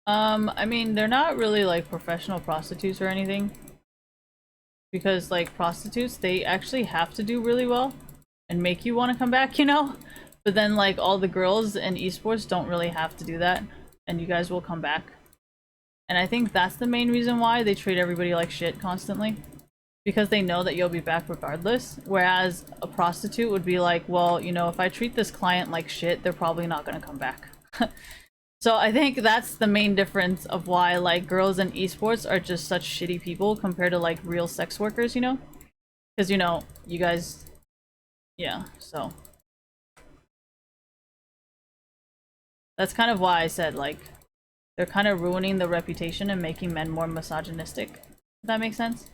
I mean, they're not really like professional prostitutes or anything. Because like prostitutes, they actually have to do really well and make you want to come back, you know? But then like all the girls in esports don't really have to do that and you guys will come back. And I think that's the main reason why they treat everybody like shit constantly. Because they know that you'll be back regardless. Whereas a prostitute would be like, well, you know, if I treat this client like shit, they're probably not gonna come back. So I think that's the main difference of why like girls in esports are just such shitty people compared to like real sex workers, you know? Because you know, you guys, yeah, so that's kind of why I said like they're kind of ruining the reputation and making men more misogynistic, if that makes sense.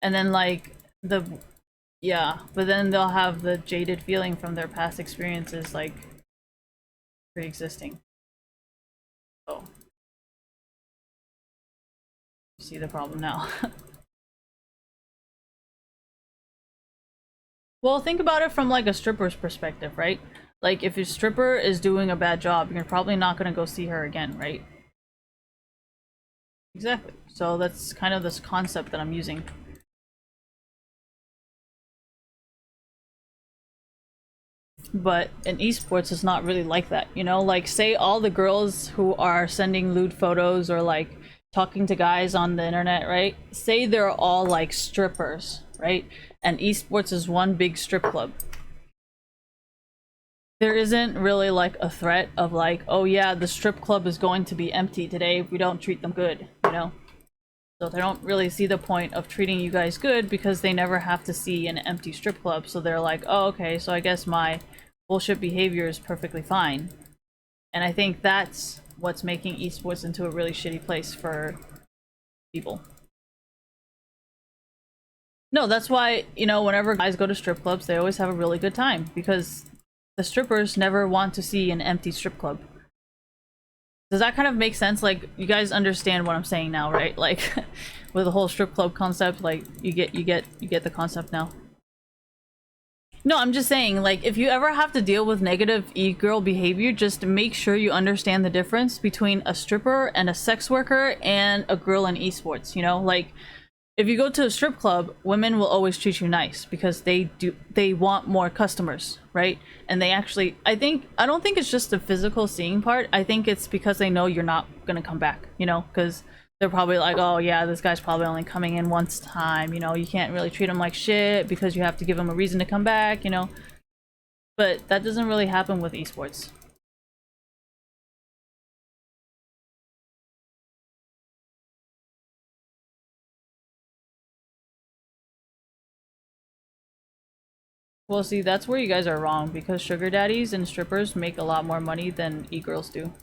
And then like the, yeah, but then they'll have the jaded feeling from their past experiences like pre-existing. Oh, you see the problem now. Well, think about it from like a stripper's perspective, right? Like if your stripper is doing a bad job, you're probably not gonna go see her again, right? Exactly. So that's kind of this concept that I'm using. But in esports, it's not really like that, you know? Like, say all the girls who are sending lewd photos or like talking to guys on the internet, right? Say they're all like strippers, right? And esports is one big strip club. There isn't really like a threat of like, oh yeah, the strip club is going to be empty today if we don't treat them good, you know? So they don't really see the point of treating you guys good because they never have to see an empty strip club. So they're like, oh, okay, so I guess my bullshit behavior is perfectly fine. And I think that's what's making esports into a really shitty place for people. No, that's why, you know, whenever guys go to strip clubs, they always have a really good time because the strippers never want to see an empty strip club. Does that kind of make sense? Like, you guys understand what I'm saying now, right? Like, with the whole strip club concept, like, you get the concept now. No, I'm just saying, like, if you ever have to deal with negative e-girl behavior, just make sure you understand the difference between a stripper and a sex worker and a girl in esports, you know? Like, if you go to a strip club, women will always treat you nice because they want more customers, right? And they actually, I don't think it's just the physical seeing part. I think it's because they know you're not gonna come back, you know, because they're probably like, oh yeah, this guy's probably only coming in once time, you know, you can't really treat him like shit because you have to give him a reason to come back, you know. But that doesn't really happen with esports. Well, see, that's where you guys are wrong because sugar daddies and strippers make a lot more money than e-girls do.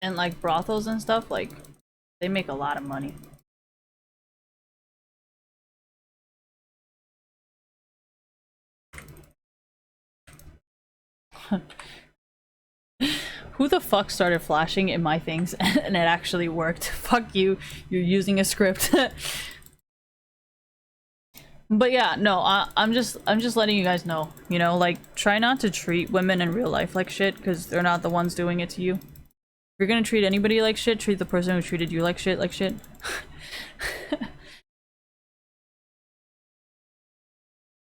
And like brothels and stuff, like they make a lot of money. Who the fuck started flashing in my things and it actually worked? Fuck you, you're using a script. But yeah, no, I'm just letting you guys know, you know, like try not to treat women in real life like shit because they're not the ones doing it to you. If you're gonna treat anybody like shit, treat the person who treated you like shit like shit.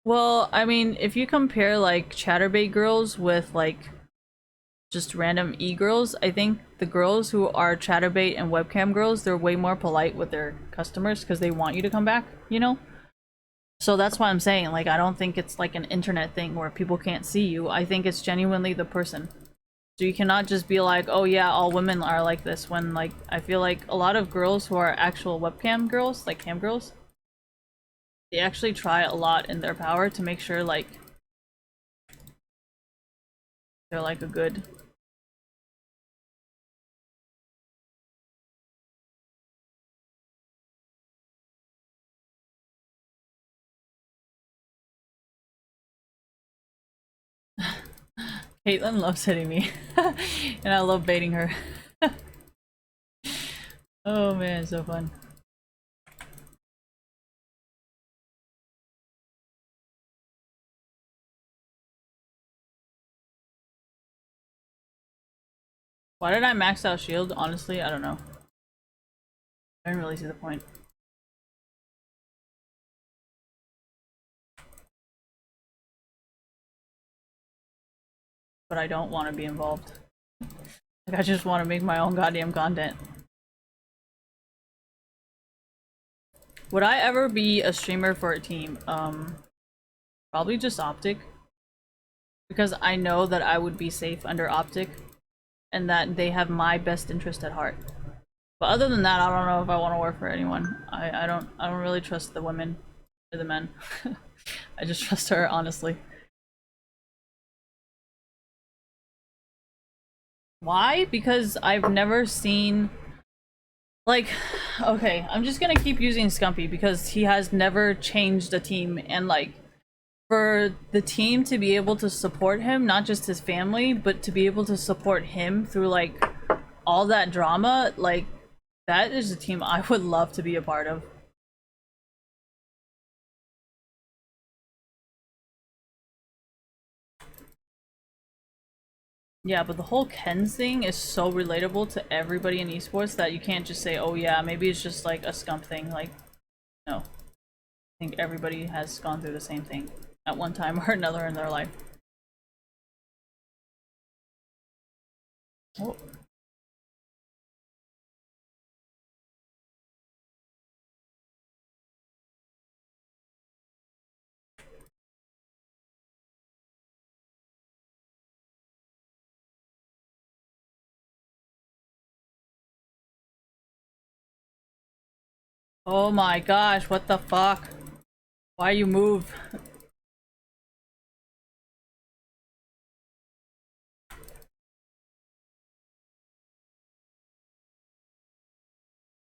Well, I mean, if you compare like chatterbait girls with like just random e-girls, I think the girls who are chatterbait and webcam girls, they're way more polite with their customers because they want you to come back, you know? So that's why I'm saying, like, I don't think it's like an internet thing where people can't see you. I think it's genuinely the person. So you cannot just be like, oh yeah, all women are like this, when like, I feel like a lot of girls who are actual webcam girls, like cam girls, they actually try a lot in their power to make sure like they're like a good. Caitlyn loves hitting me. And I love baiting her. Oh man, so fun. Why did I max out shield? Honestly, I don't know. I didn't really see the point. But I don't want to be involved. Like, I just want to make my own goddamn content. Would I ever be a streamer for a team? Probably just Optic. Because I know that I would be safe under Optic. And that they have my best interest at heart. But other than that, I don't know if I want to work for anyone. I don't really trust the women or the men. I just trust her, honestly. Why? Because I've never seen, like, okay, I'm just gonna keep using Scumpy because he has never changed a team, and like, for the team to be able to support him, not just his family, but to be able to support him through like all that drama, like, that is a team I would love to be a part of. Yeah, but the whole Kens thing is so relatable to everybody in esports that you can't just say, oh yeah, maybe it's just like a scump thing. Like, no. I think everybody has gone through the same thing at one time or another in their life. Oh. Oh my gosh, what the fuck? Why you move?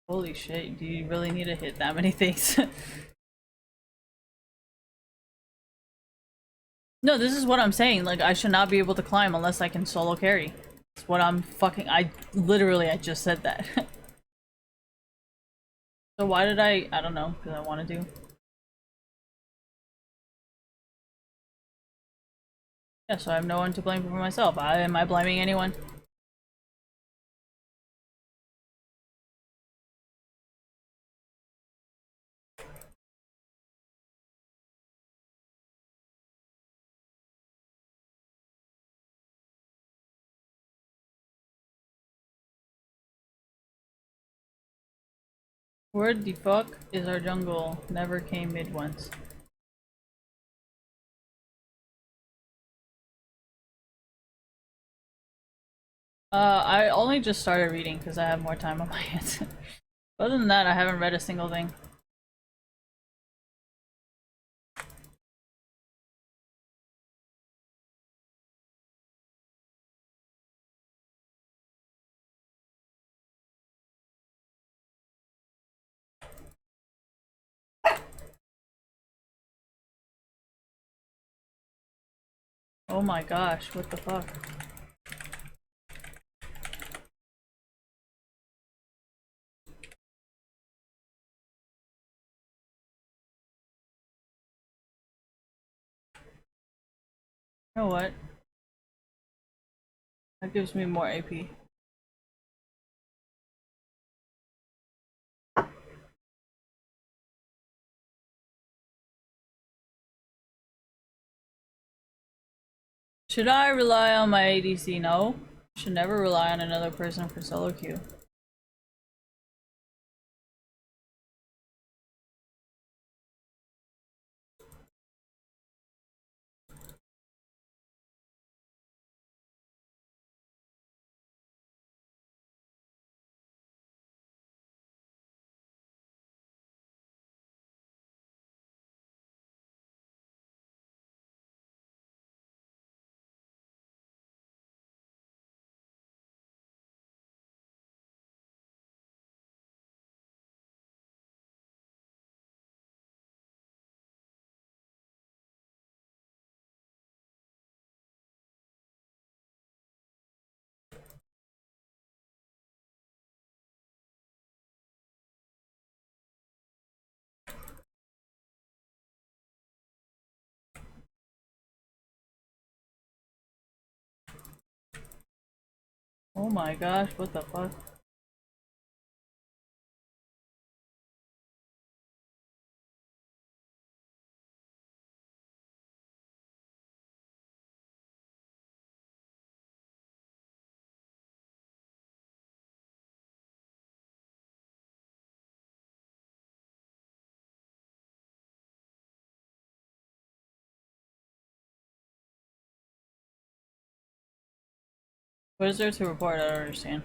Holy shit, do you really need to hit that many things? No, this is what I'm saying. Like, I should not be able to climb unless I can solo carry. That's what I'm fucking- I just said that. So why did I don't know, because I want to do. Yeah, so I have no one to blame for myself. Am I blaming anyone? Where the fuck is our jungle? Never came mid once. I only just started reading because I have more time on my hands. Other than that, I haven't read a single thing. Oh my gosh, what the fuck? You know what? That gives me more AP. Should I rely on my ADC? No. Should never rely on another person for solo queue. Oh my gosh, what the fuck? What is there to report? I don't understand.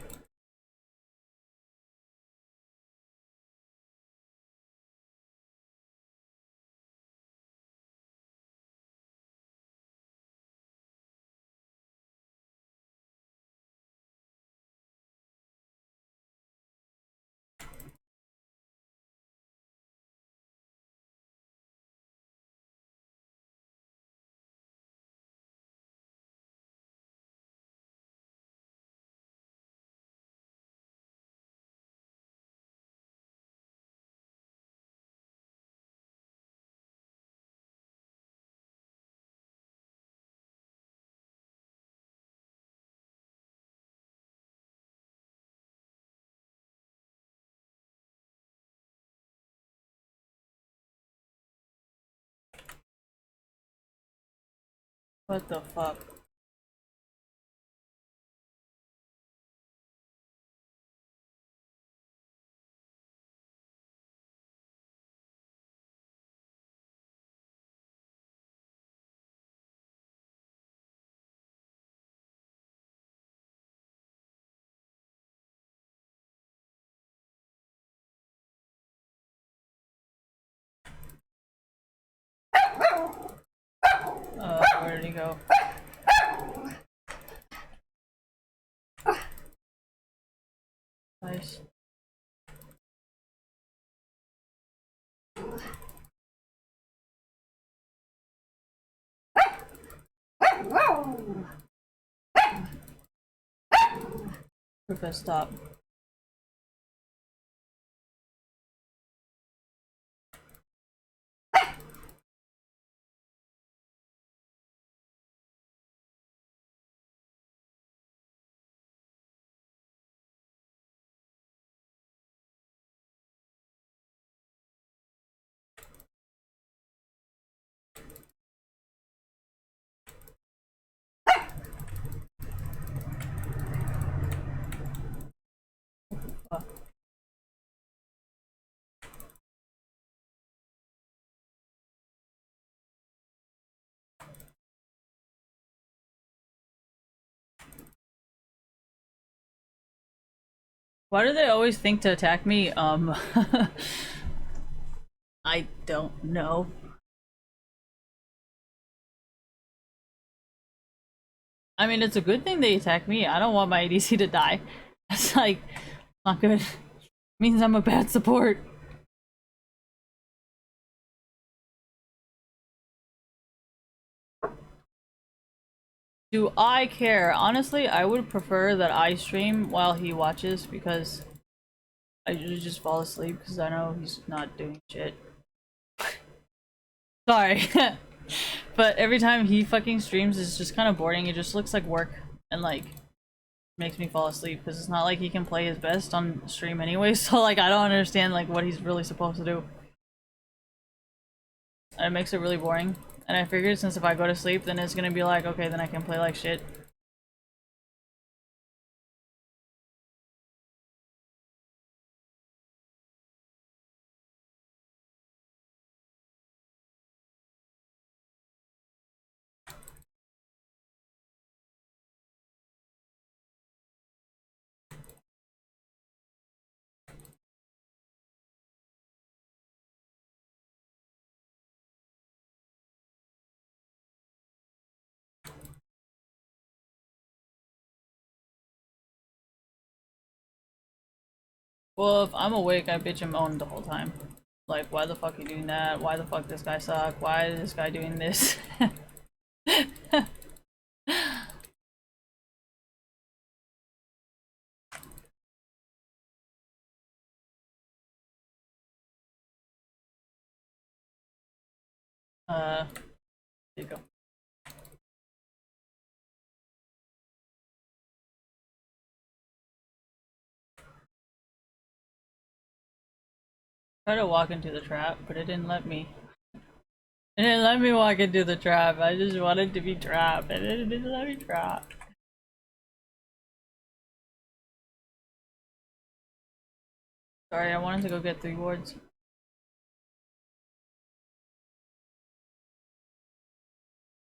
What the fuck? Where did he go? Nice. Rufus, stop. Fuck. Why do they always think to attack me? I don't know. I mean, it's a good thing they attack me. I don't want my ADC to die. That's like not good. Means I'm a bad support. Do I care? Honestly, I would prefer that I stream while he watches because I usually just fall asleep because I know he's not doing shit. Sorry. But every time he fucking streams, it's just kind of boring. It just looks like work and like makes me fall asleep because it's not like he can play his best on stream anyway. So like I don't understand like what he's really supposed to do. And it makes it really boring. And I figured since if I go to sleep, then it's gonna be like, okay, then I can play like shit. Well, if I'm awake, I bitch and moan the whole time. Like, why the fuck are you doing that? Why the fuck this guy suck? Why is this guy doing this? There you go. Try to walk into the trap, but it didn't let me. It didn't let me walk into the trap. I just wanted to be trapped, and it didn't let me trap. Sorry, I wanted to go get 3 wards.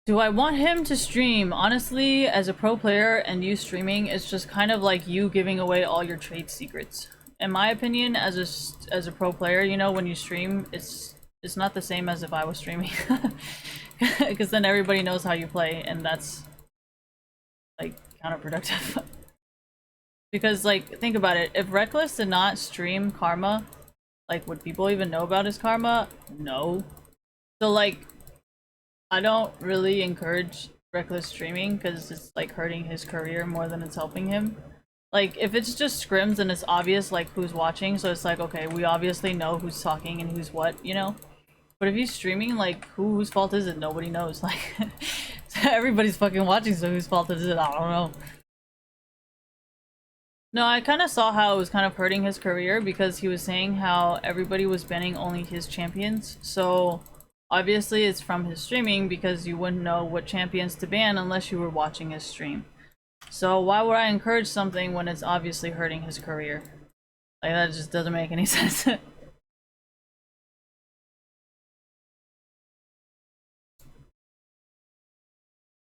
Do I want him to stream? Honestly, as a pro player and you streaming, it's just kind of like you giving away all your trade secrets. In my opinion, as a pro player, you know, when you stream, it's not the same as if I was streaming. Because then everybody knows how you play, and that's like counterproductive. Because like, think about it, if Reckless did not stream Karma, like would people even know about his Karma? No. So like, I don't really encourage Reckless streaming because it's like hurting his career more than it's helping him. Like, if it's just scrims and it's obvious like who's watching, so it's like, okay, we obviously know who's talking and who's what, you know? But if he's streaming, like, whose fault is it? Nobody knows. Like, everybody's fucking watching, so whose fault is it? I don't know. No, I kind of saw how it was kind of hurting his career because he was saying how everybody was banning only his champions. So obviously it's from his streaming because you wouldn't know what champions to ban unless you were watching his stream. So why would I encourage something when it's obviously hurting his career? Like, that just doesn't make any sense.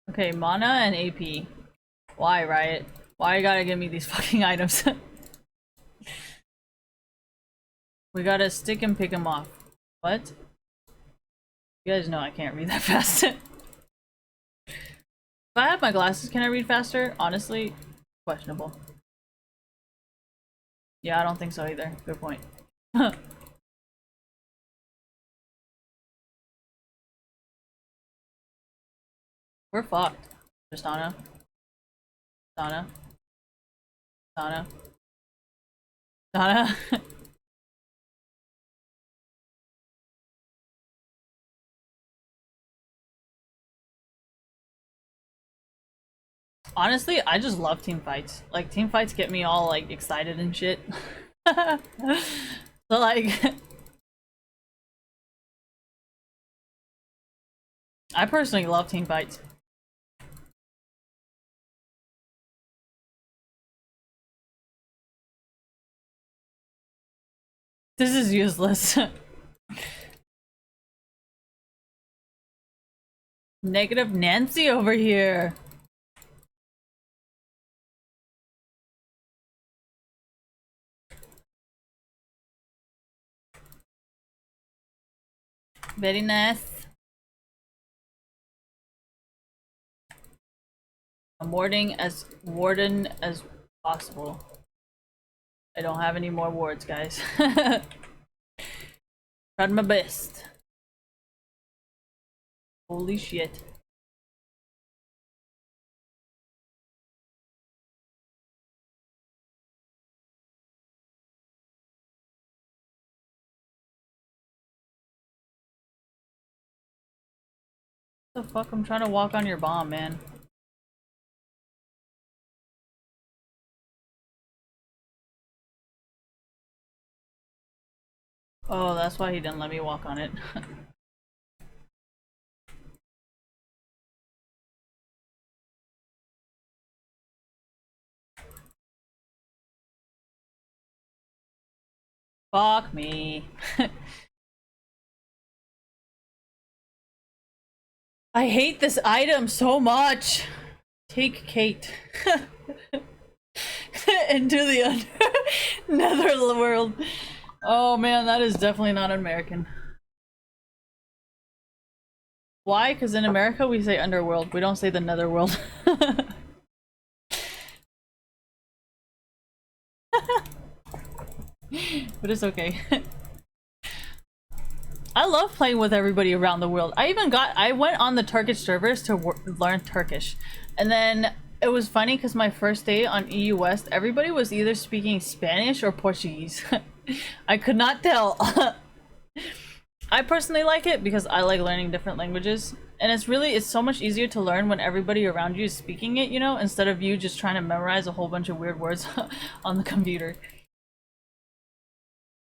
Okay, mana and AP. Why, Riot? Why you gotta give me these fucking items? We gotta stick and pick him off. What? You guys know I can't read that fast. If I have my glasses, can I read faster? Honestly, questionable. Yeah, I don't think so either. Good point. We're fucked. Tristana. Tristana. Tristana. Tristana. Honestly, I just love team fights. Like, team fights get me all, like, excited and shit. So, like... I personally love team fights. This is useless. Negative Nancy over here. Very nice. I'm warden as possible. I don't have any more wards, guys. Tried my best. Holy shit. The fuck? I'm trying to walk on your bomb, man. Oh, that's why he didn't let me walk on it. Fuck me. I hate this item so much. Take Kate. Into the netherworld. Oh man, that is definitely not American. Why? Because in America we say underworld. We don't say the netherworld. But it's okay. I love playing with everybody around the world. I went on the Turkish servers to learn Turkish. And then it was funny because my first day on EU West, everybody was either speaking Spanish or Portuguese. I could not tell. I personally like it because I like learning different languages. And it's so much easier to learn when everybody around you is speaking it, you know, instead of you just trying to memorize a whole bunch of weird words on the computer.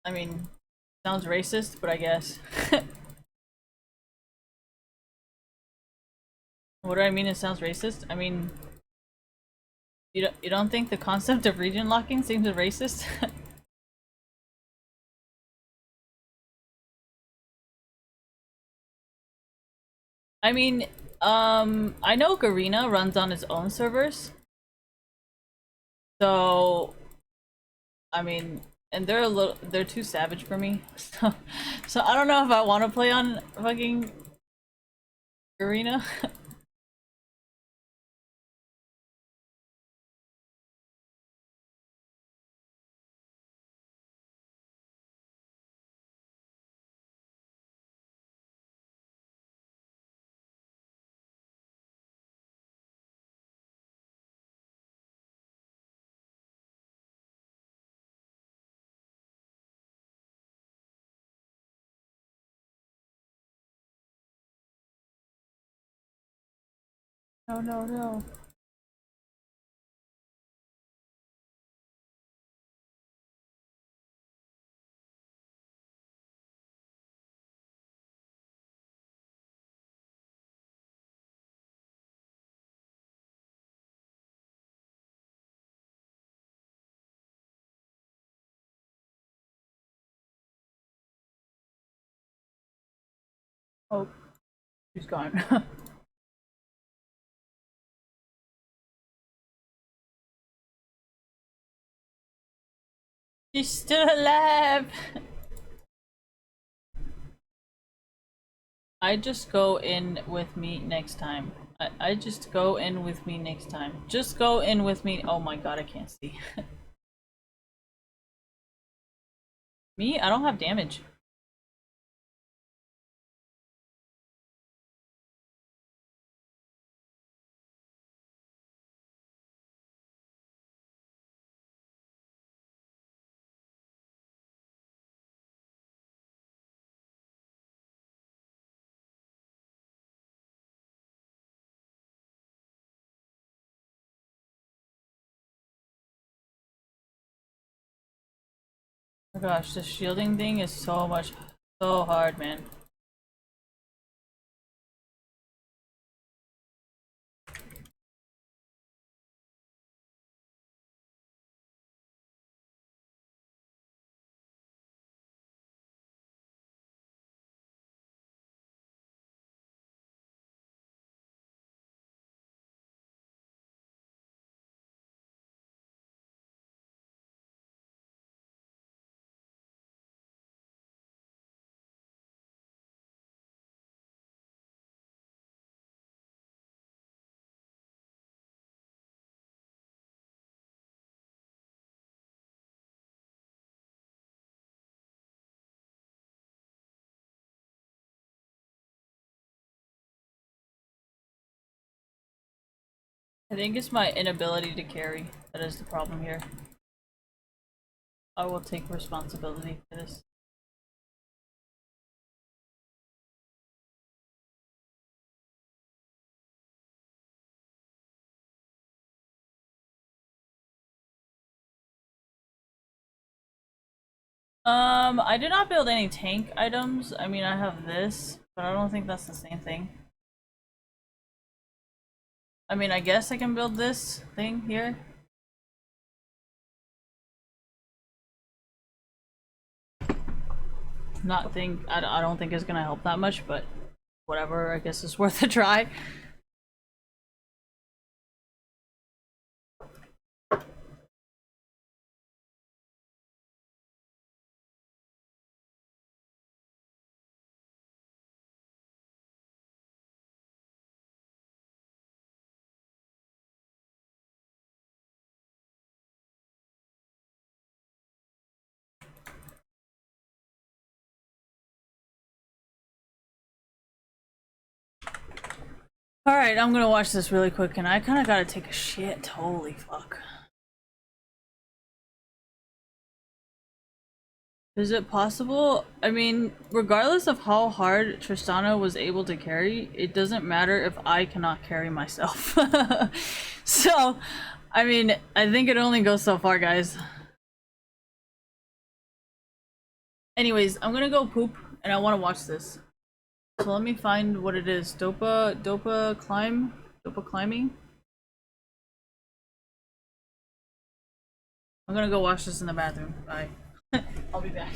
I mean, sounds racist, but I guess. What do I mean it sounds racist? I mean, you don't think the concept of region locking seems racist? I mean, I know Garena runs on his own servers. So, I mean, and they're too savage for me. So I don't know if I want to play on fucking Garena. No, no, no. Oh, she's gone. She's still alive. I just go in with me next time. I just go in with me next time. Just go in with me. Oh my god, I can't see. Me? I don't have damage. Oh my gosh, the shielding thing is so hard, man. I think it's my inability to carry that is the problem here. I will take responsibility for this. I did not build any tank items. I mean, I have this, but I don't think that's the same thing. I mean, I guess I can build this thing here. I don't think it's gonna help that much, but whatever, I guess it's worth a try. Alright, I'm gonna watch this really quick, and I kinda gotta take a shit. Holy fuck. Is it possible? I mean, regardless of how hard Tristana was able to carry, it doesn't matter if I cannot carry myself. So, I mean, I think it only goes so far, guys. Anyways, I'm gonna go poop, and I want to watch this. So let me find what it is. Dopa climbing. I'm gonna go watch this in the bathroom. Bye. I'll be back.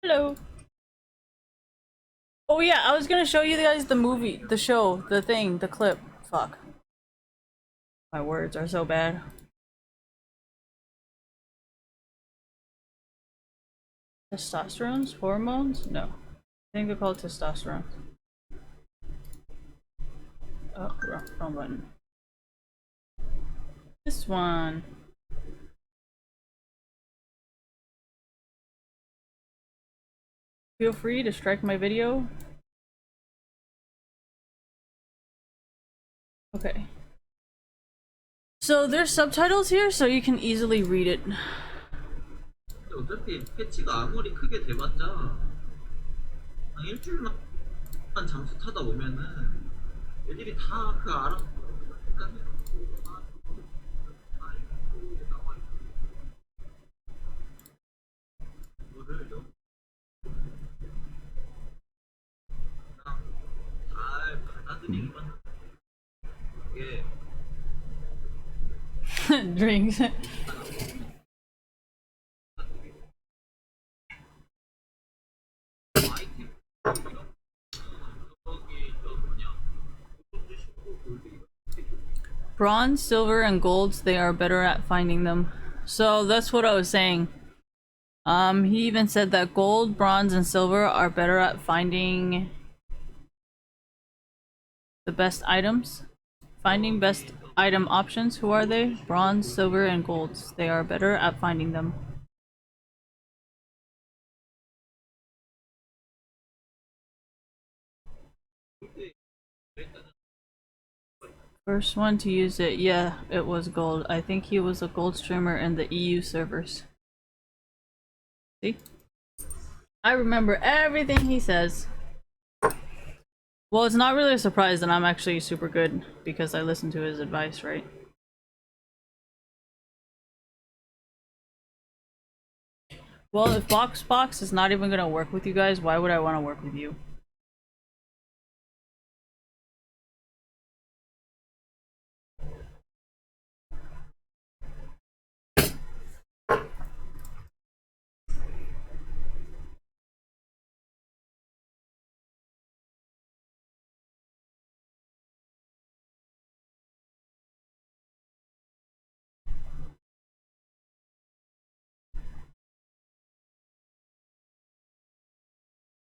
Hello. Oh yeah, I was gonna show you guys the movie, the show, the thing, the clip. Fuck. My words are so bad. Testosterones? Hormones? No. I think they're called testosterone. Oh, wrong button. This one. Feel free to strike my video. Okay. So there's subtitles here, so you can easily read it. 어차피 패치가 아무리 크게 돼봤자 한 일주일만 장수 타다 보면은 애들이 다 그 알아. 그거를 잘 받아들이기만 하면 이게 Drinks. 아이템 저기 저 뭐냐 브론즈 신고 골드 이거 Bronze, silver, and golds, they are better at finding them. So that's what I was saying. He even said that gold, bronze, and silver are better at finding the best items. Finding best item options. Who are they? Bronze, silver, and golds. They are better at finding them. First one to use it, yeah, it was gold. I think he was a gold streamer in the EU servers. See? I remember everything he says. Well, it's not really a surprise that I'm actually super good because I listen to his advice, right? Well, if Box is not even gonna work with you guys, why would I want to work with you?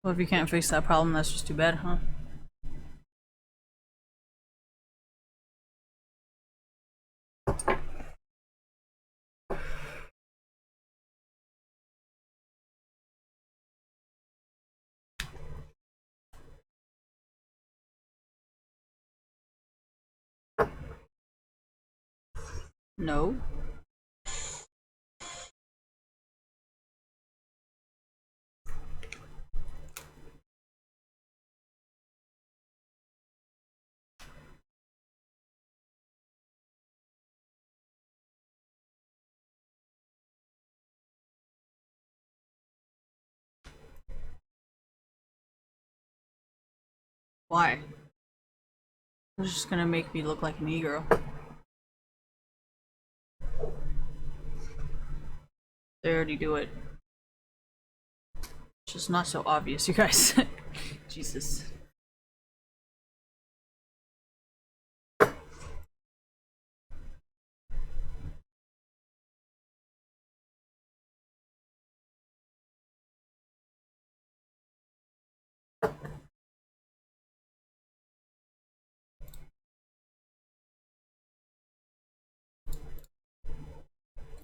Well, if you can't fix that problem, that's just too bad, huh? No. Why? It's just gonna make me look like an e-girl. They already do it. It's just not so obvious, you guys. Jesus.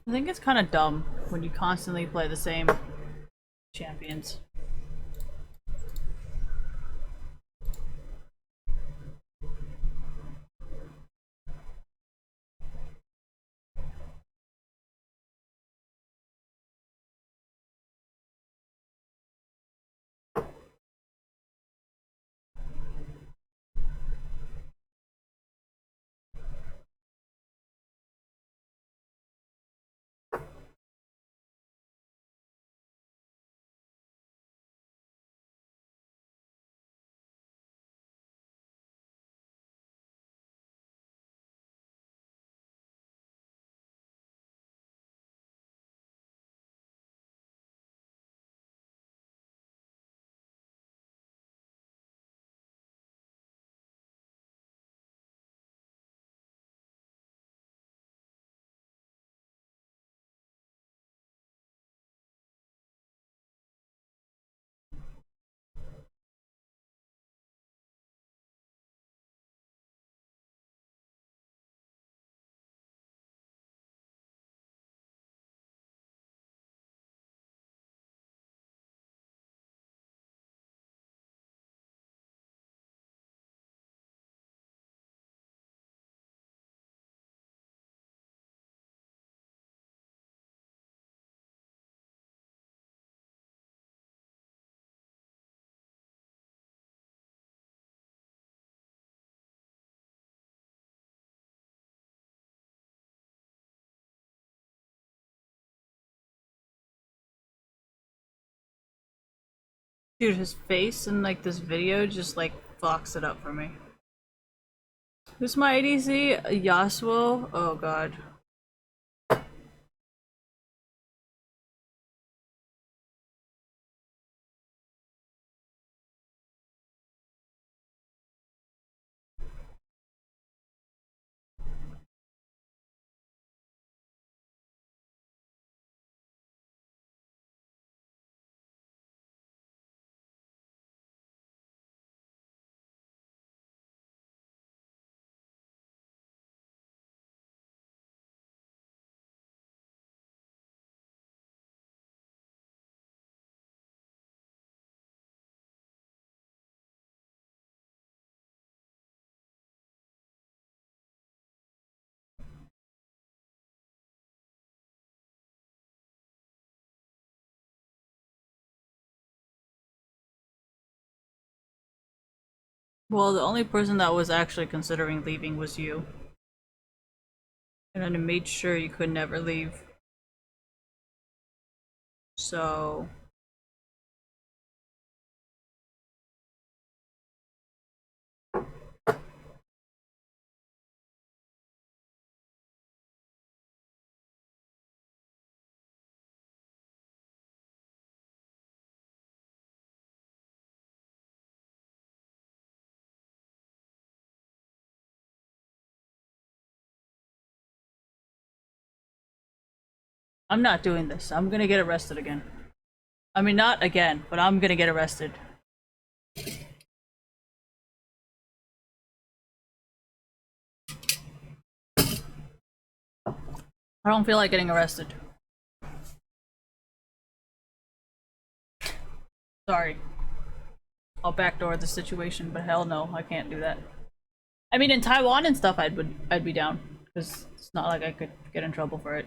I think it's kind of dumb when you constantly play the same champions. Dude, his face in like this video just like fucks it up for me. Who's my ADC? Yasuo? Oh god. Well, the only person that was actually considering leaving was you. And I made sure you could never leave. So... I'm not doing this. I'm gonna get arrested again. I mean, not again, but I'm gonna get arrested. I don't feel like getting arrested. Sorry. I'll backdoor the situation, but hell no, I can't do that. I mean, in Taiwan and stuff, I'd be down, because it's not like I could get in trouble for it.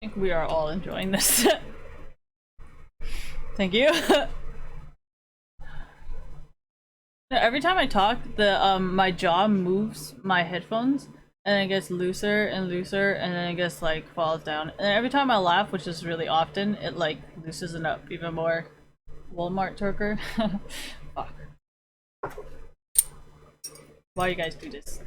I think we are all enjoying this. Thank you. Every time I talk, the my jaw moves my headphones, and it gets looser and looser, and then it gets like falls down. And every time I laugh, which is really often, it like loosens it up even more. Walmart Turker. Fuck. Why you guys do this?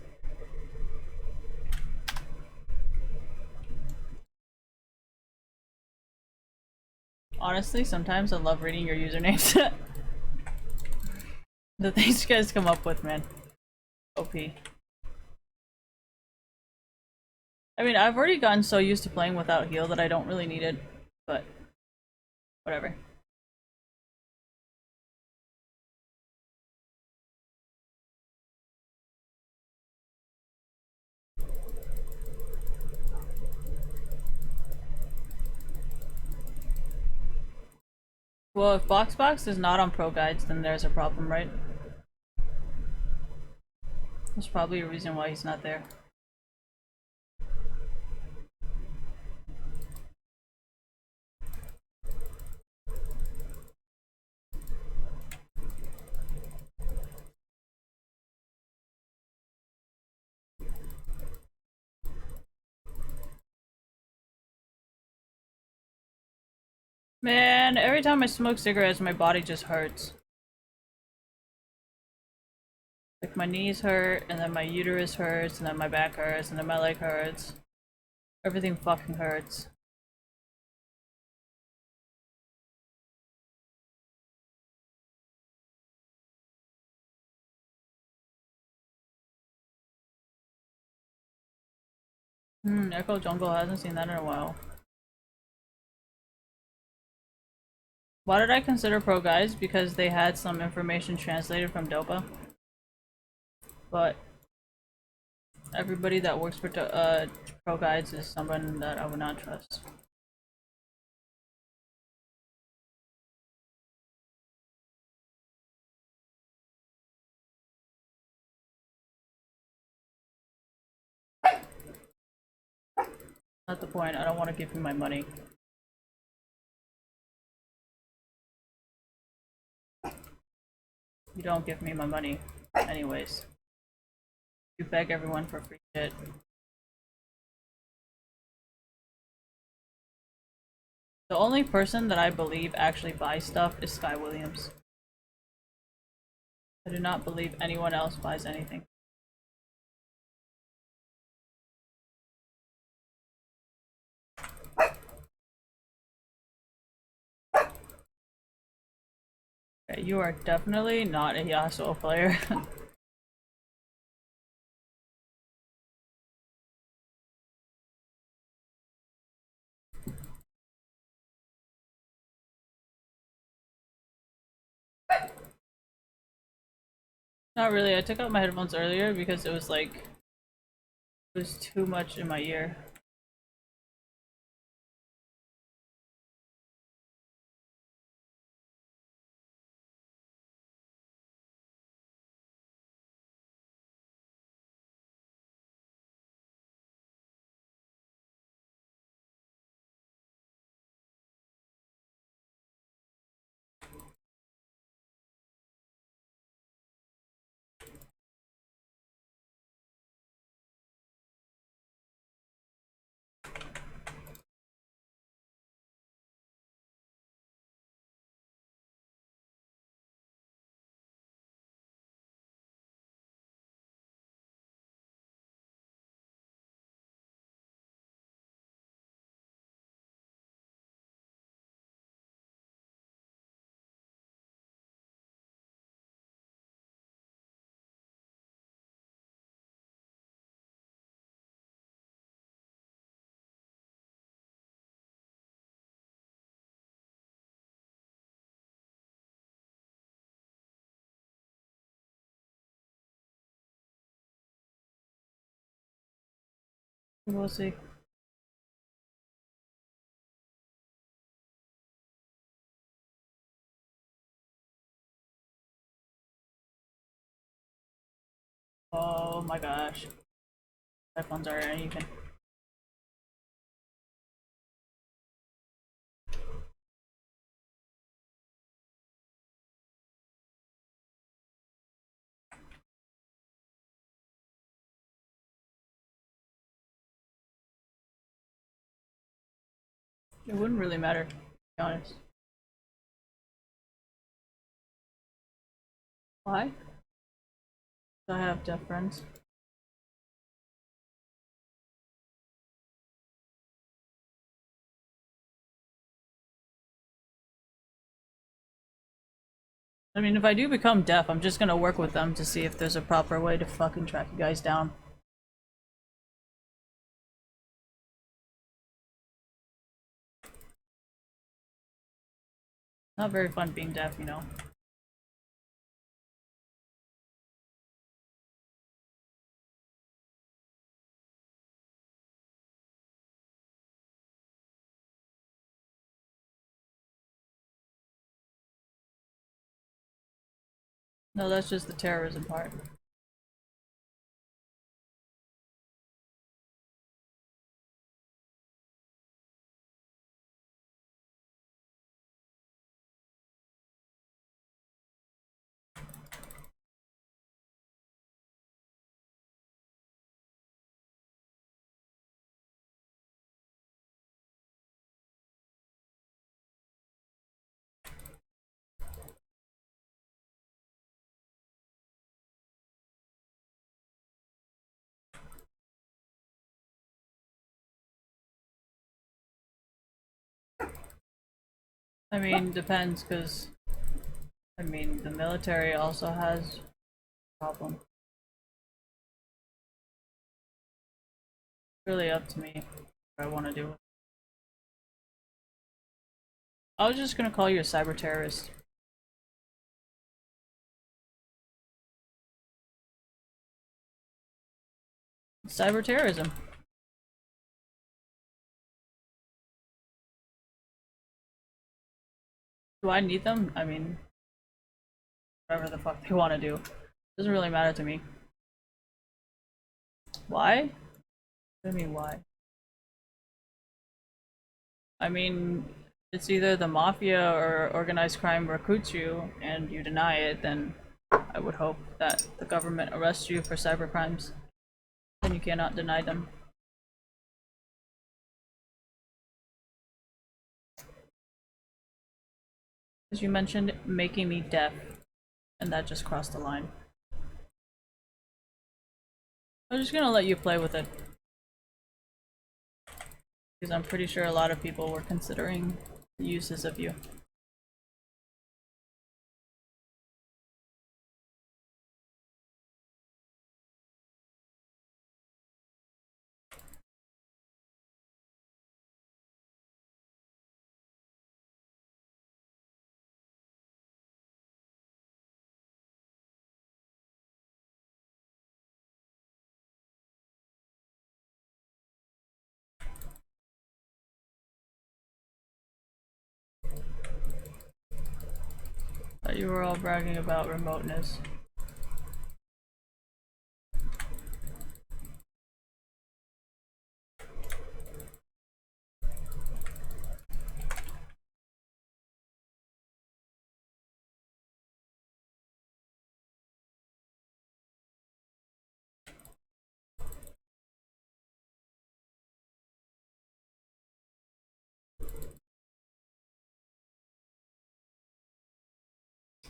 Honestly, sometimes I love reading your usernames. The things you guys come up with, man. OP. I mean, I've already gotten so used to playing without heal that I don't really need it, but whatever. Well, if Boxbox is not on Pro Guides, then there's a problem, right? There's probably a reason why he's not there. Man, every time I smoke cigarettes, my body just hurts. Like my knees hurt, and then my uterus hurts, and then my back hurts, and then my leg hurts. Everything fucking hurts. Echo Jungle hasn't seen that in a while. Why did I consider Pro Guides? Because they had some information translated from Dopa. But everybody that works for Pro Guides is someone that I would not trust. Not the point. I don't want to give you my money. You don't give me my money, anyways. You beg everyone for free shit. The only person that I believe actually buys stuff is Sky Williams. I do not believe anyone else buys anything. Okay, you are definitely not a Yasuo player. Not really. I took out my headphones earlier because it was like, it was too much in my ear. We'll see. Oh my gosh. Headphones are uneven. It wouldn't really matter, to be honest. Why? I have deaf friends. I mean, if I do become deaf, I'm just gonna work with them to see if there's a proper way to fucking track you guys down. Not very fun being deaf, you know. No, that's just the terrorism part. I mean, depends, because I mean, the military also has a problem. It's really up to me what I want to do. I was just gonna call you a cyber terrorist. Cyber terrorism. Do I need them? I mean, whatever the fuck they want to do. Doesn't really matter to me. Why? What do you mean, why? I mean, it's either the mafia or organized crime recruits you and you deny it, then I would hope that the government arrests you for cyber crimes. Then you cannot deny them. Because you mentioned making me deaf, and that just crossed the line. I'm just gonna let you play with it. Because I'm pretty sure a lot of people were considering the uses of you. Thought you were all bragging about remoteness.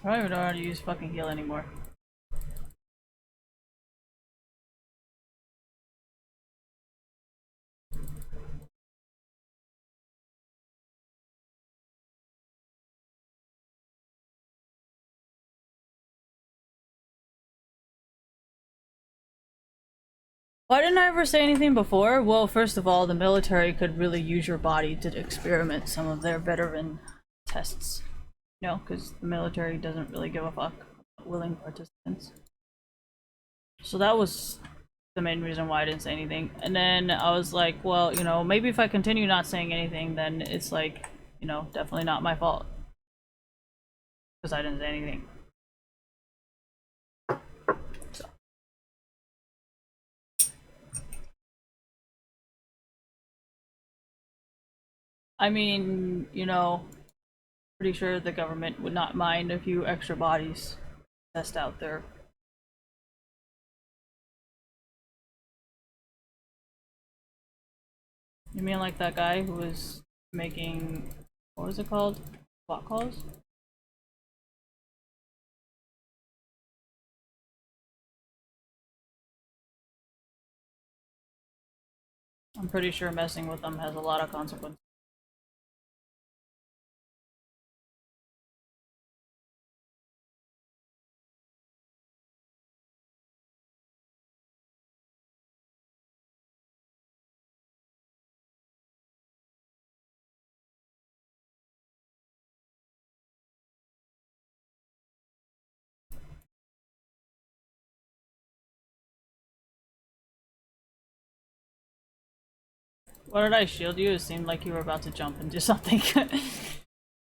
I don't even know how to use fucking heal anymore. Why didn't I ever say anything before? Well, first of all, the military could really use your body to experiment some of their veteran tests. You know, because the military doesn't really give a fuck about willing participants. So that was the main reason why I didn't say anything. And then I was like, well, you know, maybe if I continue not saying anything, then it's like, you know, definitely not my fault. Because I didn't say anything. So. I mean, you know, pretty sure the government would not mind a few extra bodies to test out there. You mean like that guy who was making, what was it called? Bot calls? I'm pretty sure messing with them has a lot of consequences. What did I shield you? It seemed like you were about to jump into something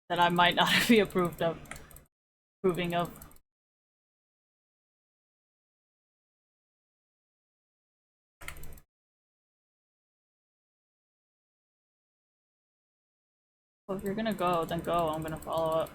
that I might not be approving of. Well, if you're gonna go, then go. I'm gonna follow up.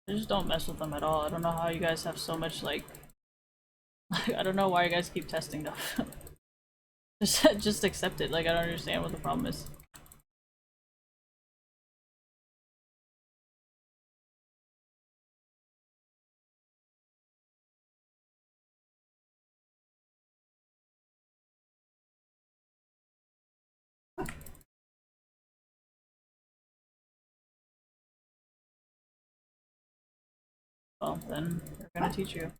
I just don't mess with them at all. I don't know how you guys have so much, like... I don't know why you guys keep testing them. Just accept it. Like, I don't understand what the problem is. Well, then they're gonna teach you.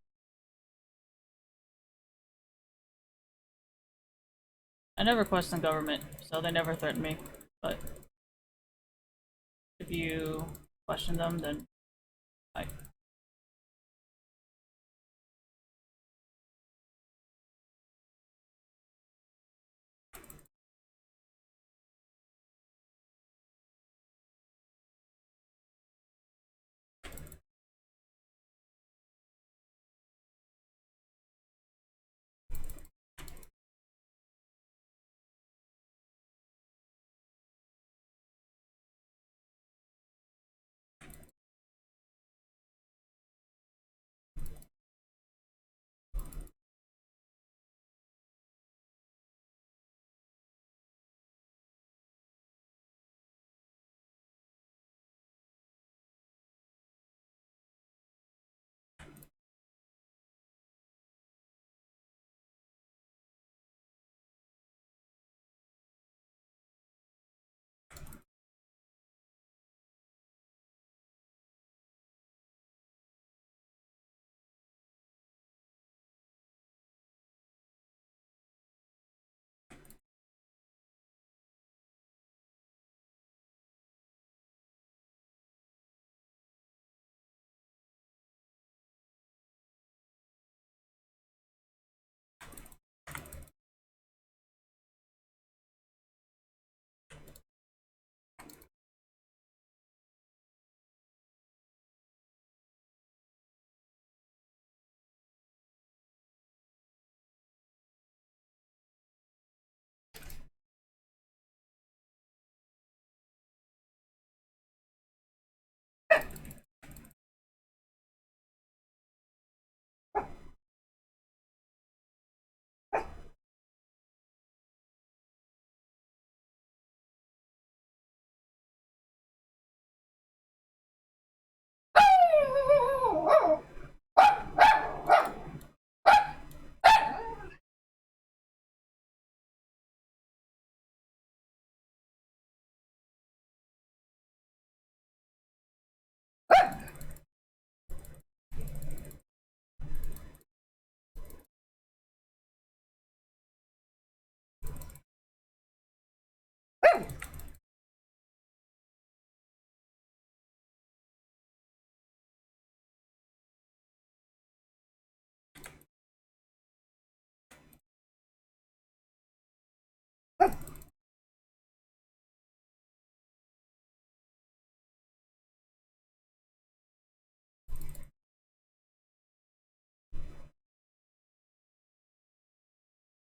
I never question government, so they never threaten me. But if you question them, then I.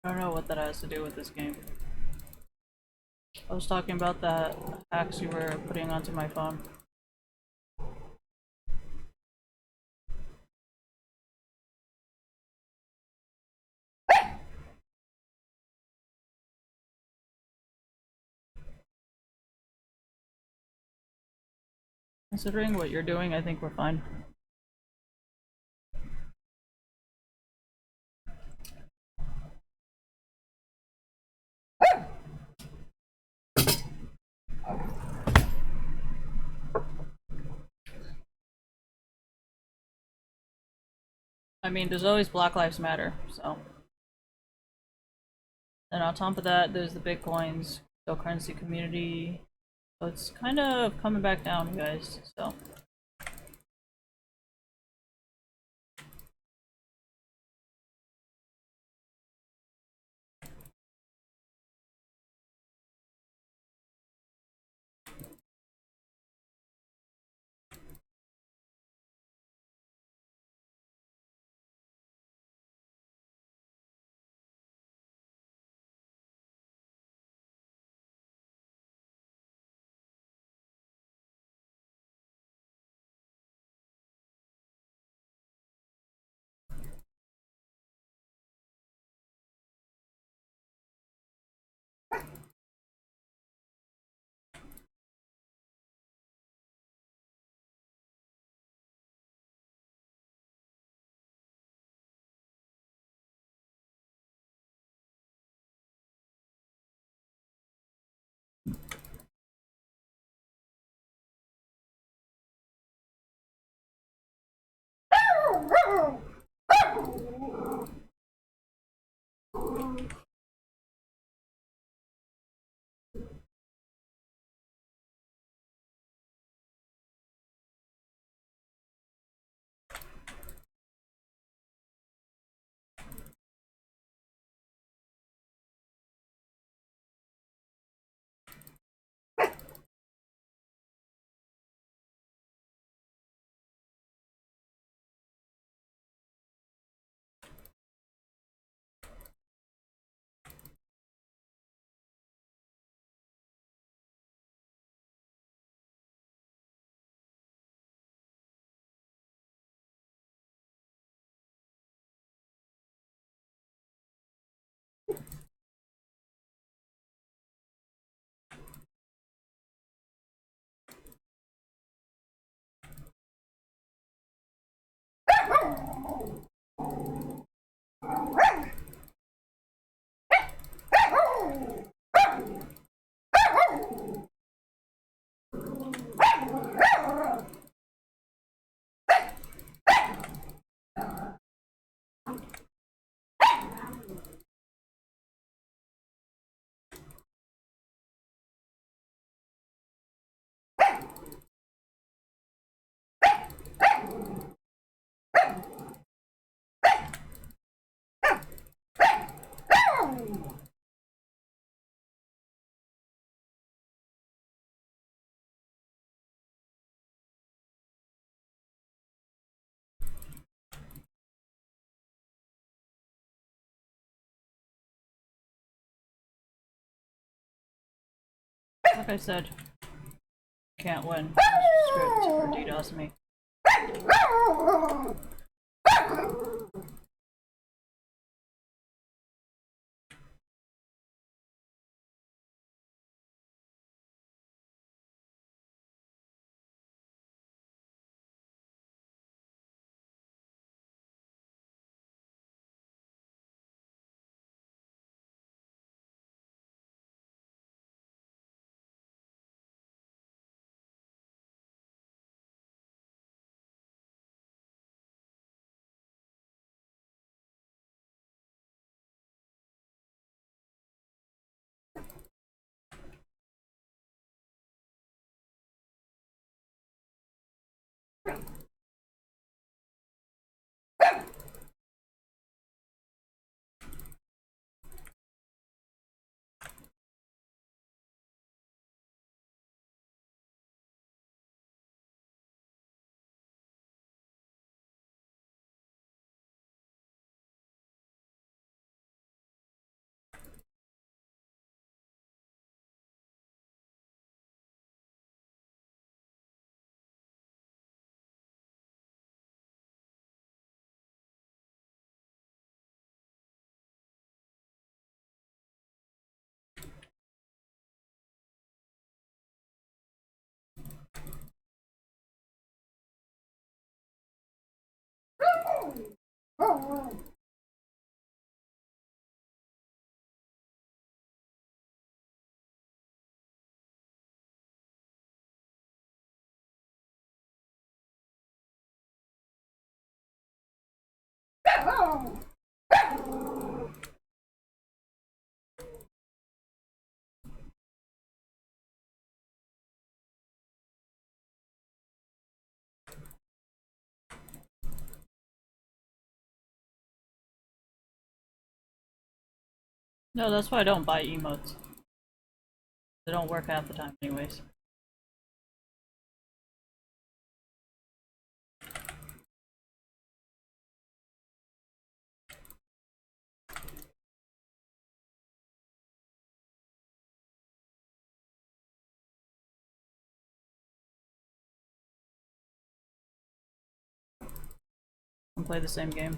I don't know what that has to do with this game. I was talking about the hacks you were putting onto my phone. Considering what you're doing, I think we're fine. I mean, there's always Black Lives Matter, so. And on top of that, there's the Bitcoins, cryptocurrency community. So it's kind of coming back down, guys, so. Like I said, can't win. Script for DDoS me. No, that's why I don't buy emotes. They don't work half the time anyways. And play the same game.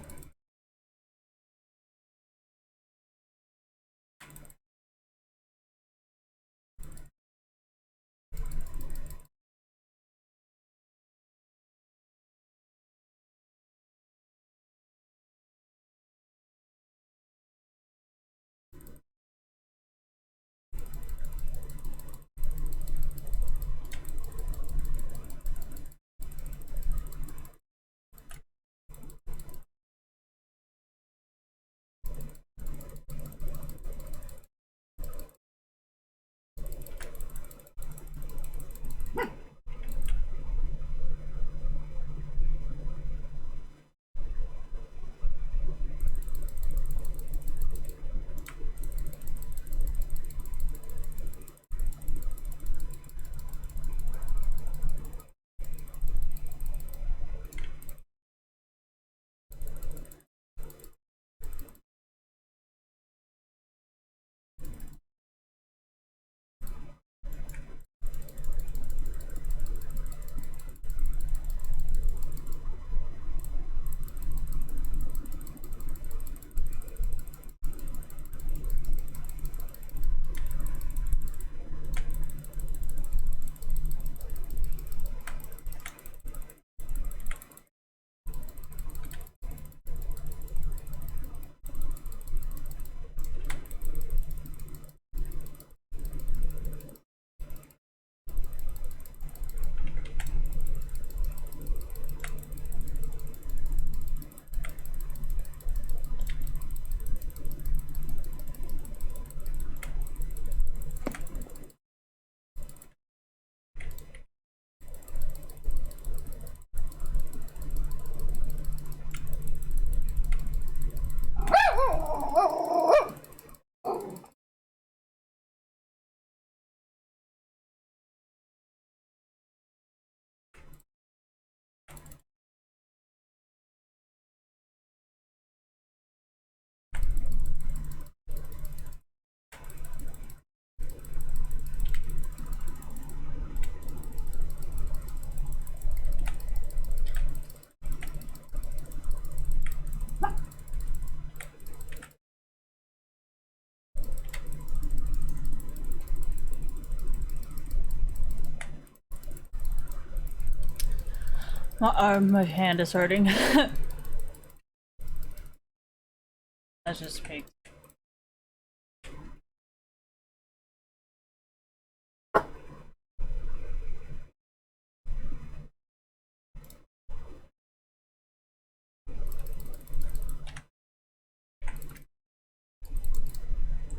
My hand is hurting. That's just fake.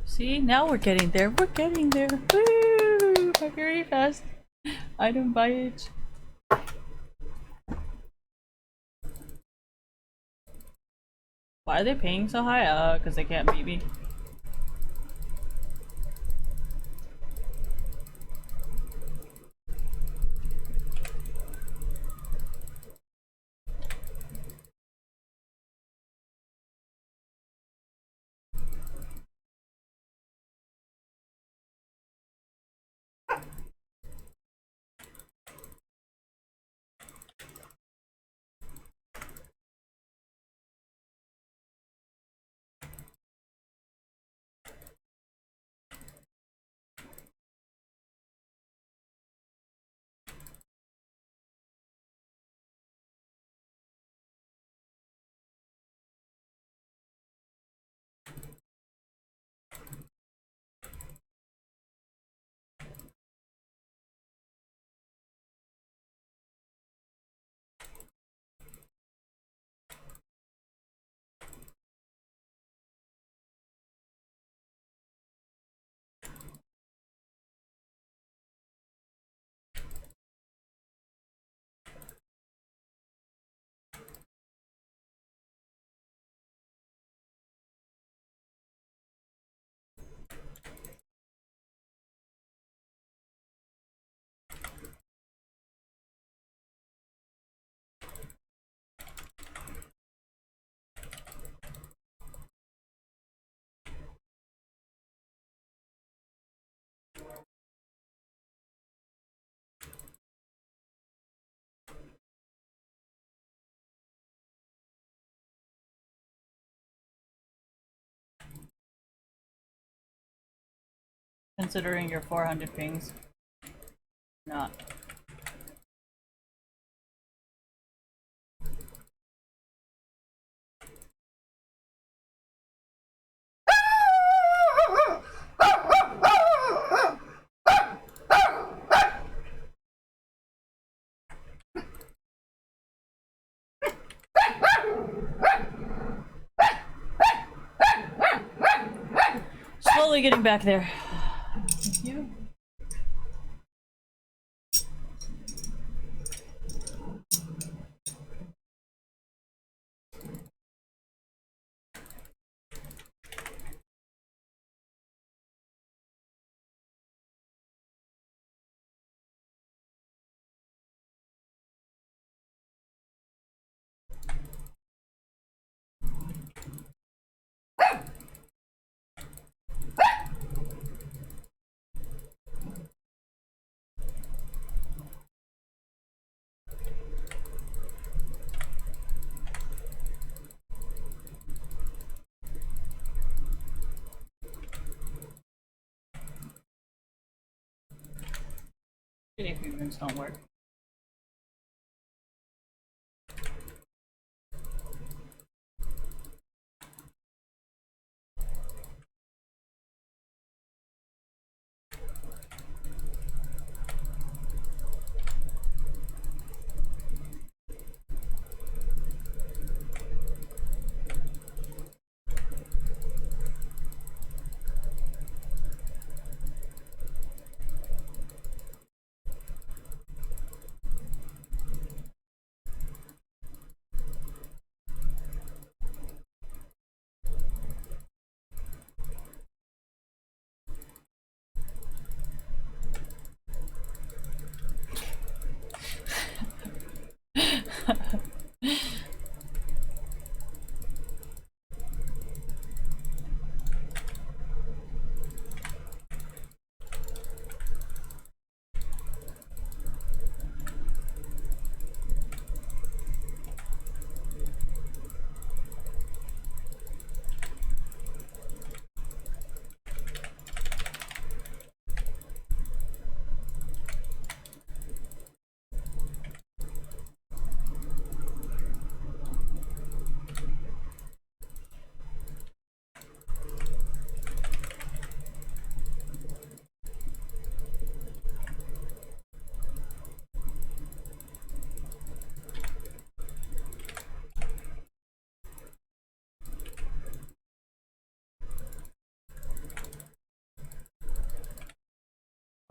See, now we're getting there. We're getting there. Woo! Very fast. Item by age. Why are they paying so high? Because they can't beat me. Considering your 400 pings. Not. Slowly getting back there. Thank you. If movements don't work.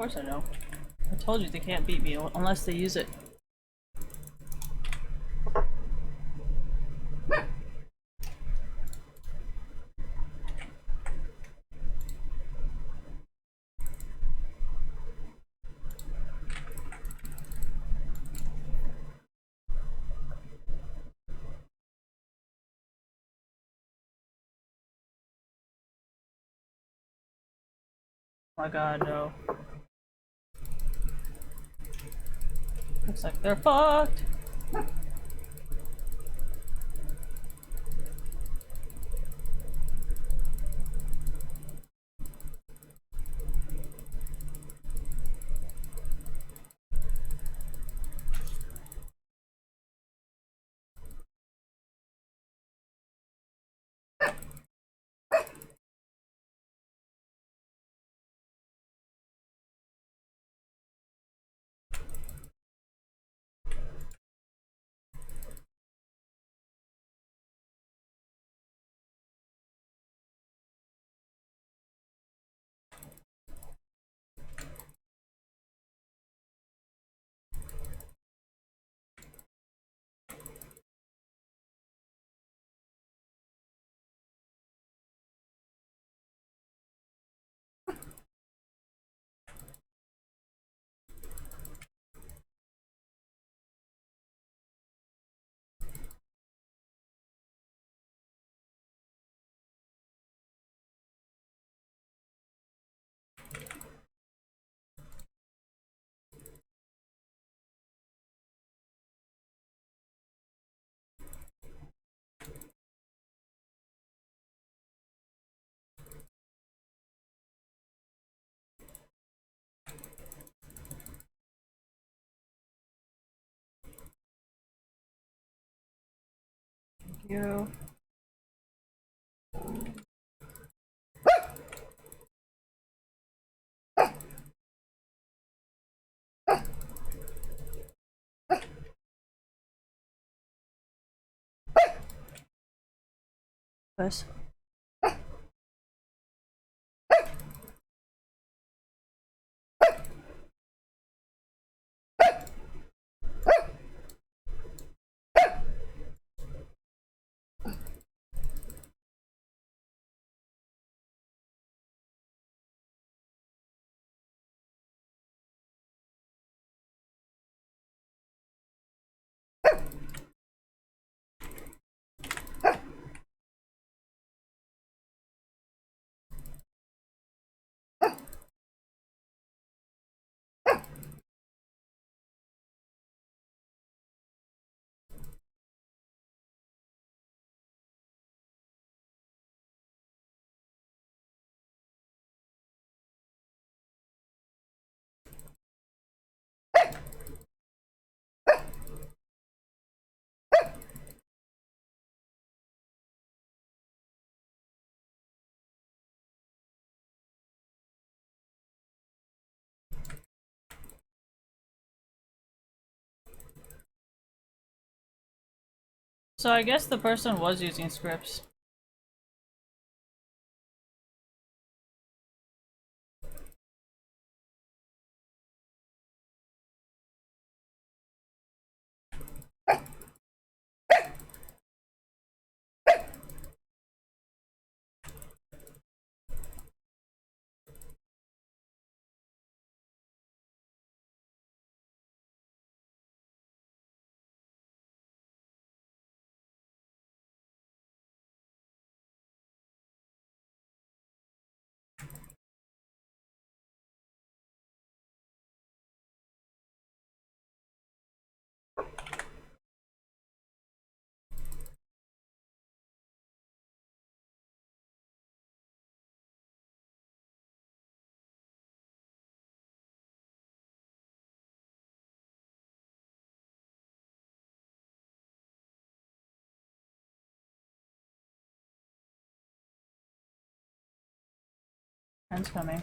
course I know. I told you they can't beat me unless they use it. Oh my god, no. Looks like they're fucked. Thank you. Bus. So I guess the person was using scripts. Friends coming.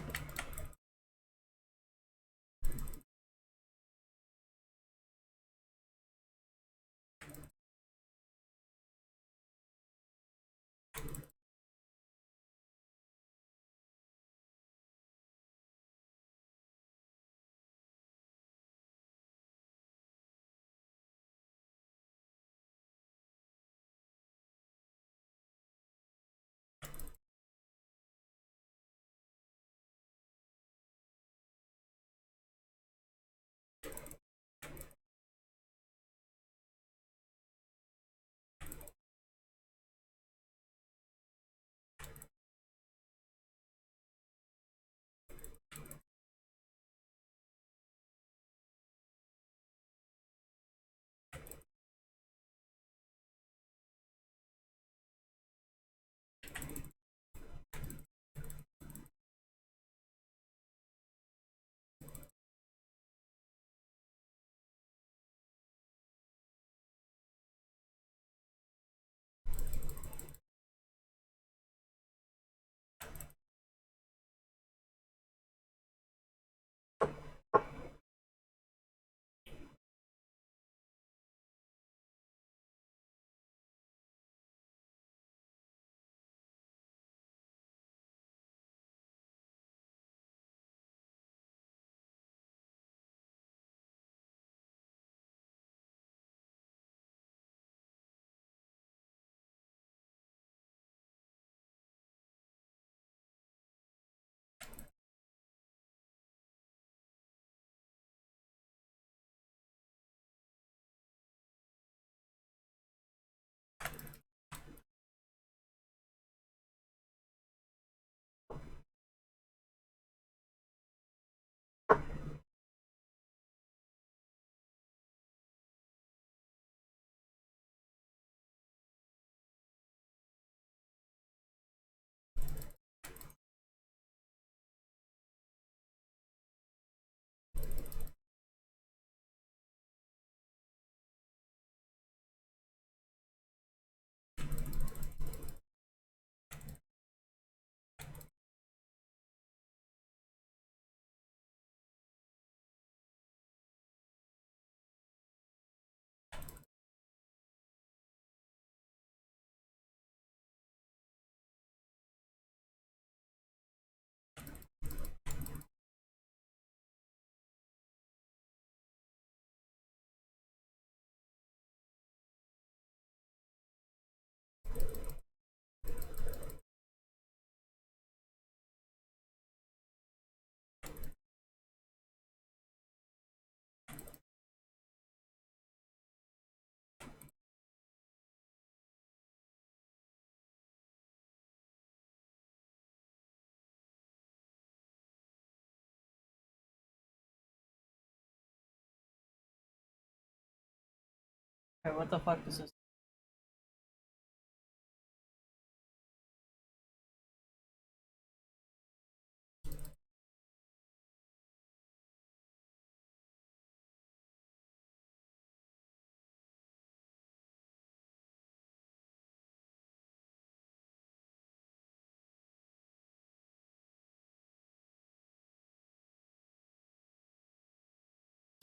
Wait, what the fuck is this?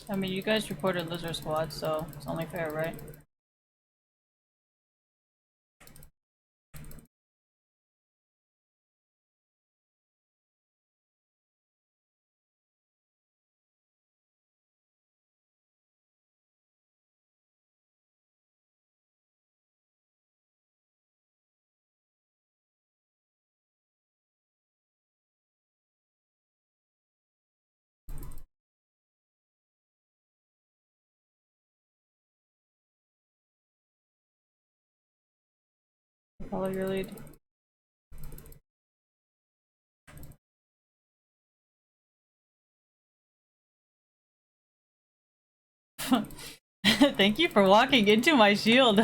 I mean, you guys reported Lizard Squad, so it's only fair, right? Follow your lead. Thank you for walking into my shield.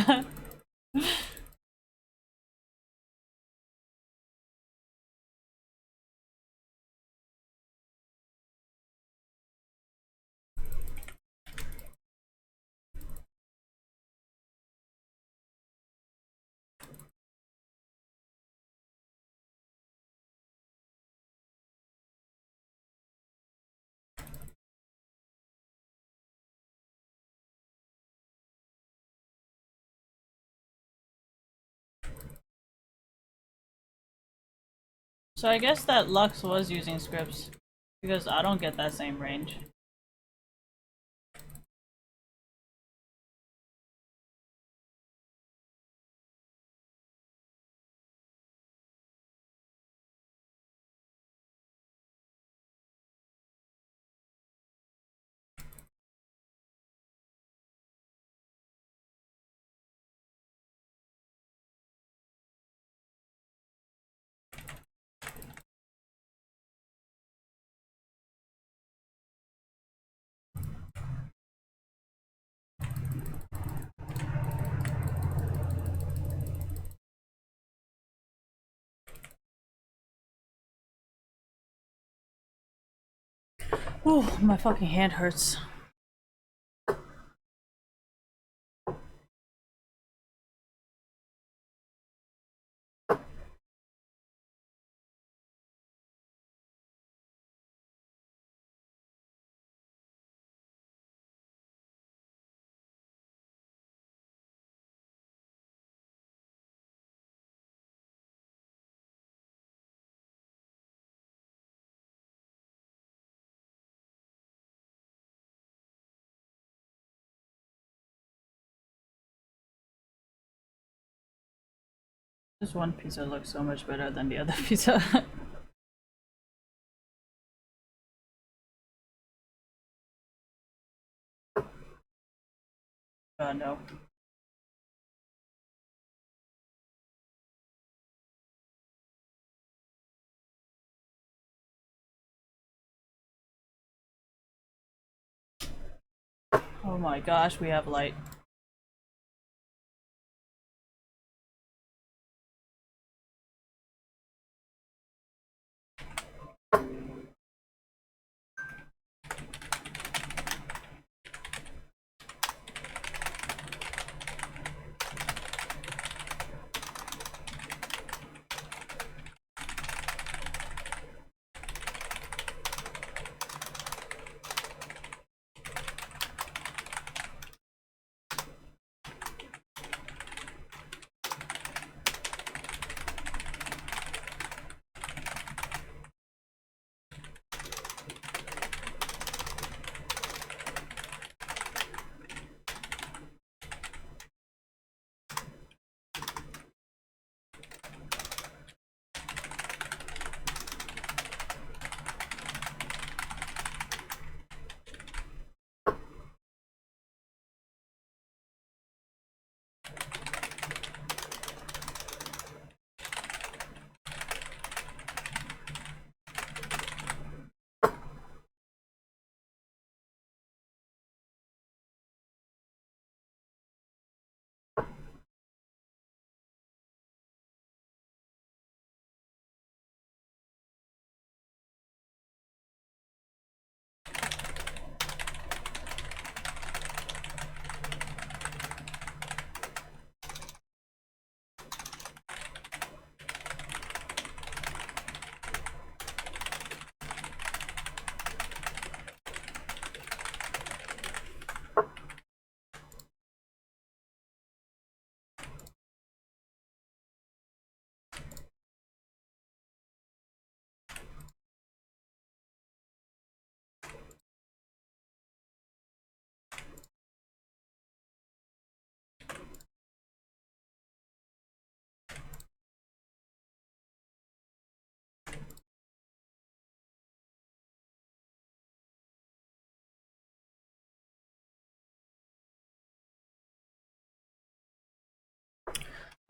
So I guess that Lux was using scripts, because I don't get that same range. Ooh, my fucking hand hurts. This one pizza looks so much better than the other pizza. No. Oh my gosh, we have light.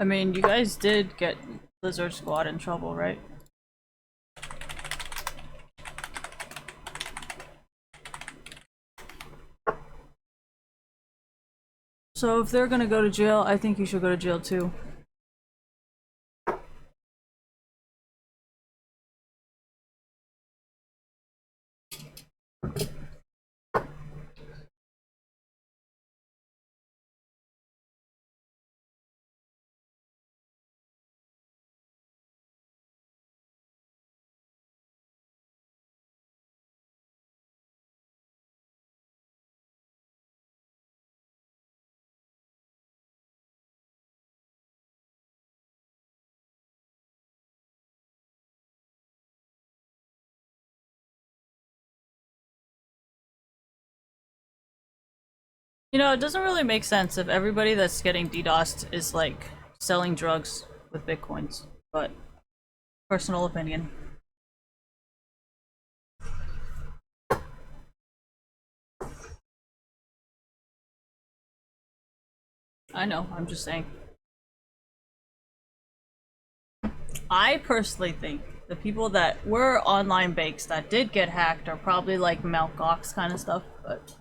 I mean, you guys did get Lizard Squad in trouble, right? So if they're gonna go to jail, I think you should go to jail too. You know, it doesn't really make sense if everybody that's getting DDoSed is like selling drugs with bitcoins, but personal opinion. I know, I'm just saying. I personally think the people that were online bakes that did get hacked are probably like Mt. Gox kind of stuff, but